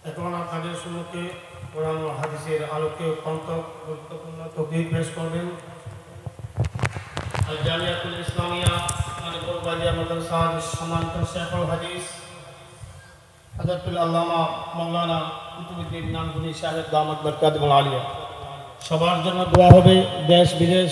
এখন আপনাদের সম্মুখে কোরআন ও হাদিসের আলোকে অত্যন্ত গুরুত্বপূর্ণ তকরির পেশ করবেন আল জামিয়াতুল ইসলামিয়া আলিপুর বালিয়া মাদ্রাসার সম্মানিত শেখুল হাদিস হযরতুল আল্লামা মাওলানা কুতুবউদ্দিন নানভুনী সাহেব দামাত বরকাতুল আলিয়া। সবার জন্য দোয়া হবে, দেশ বিদেশ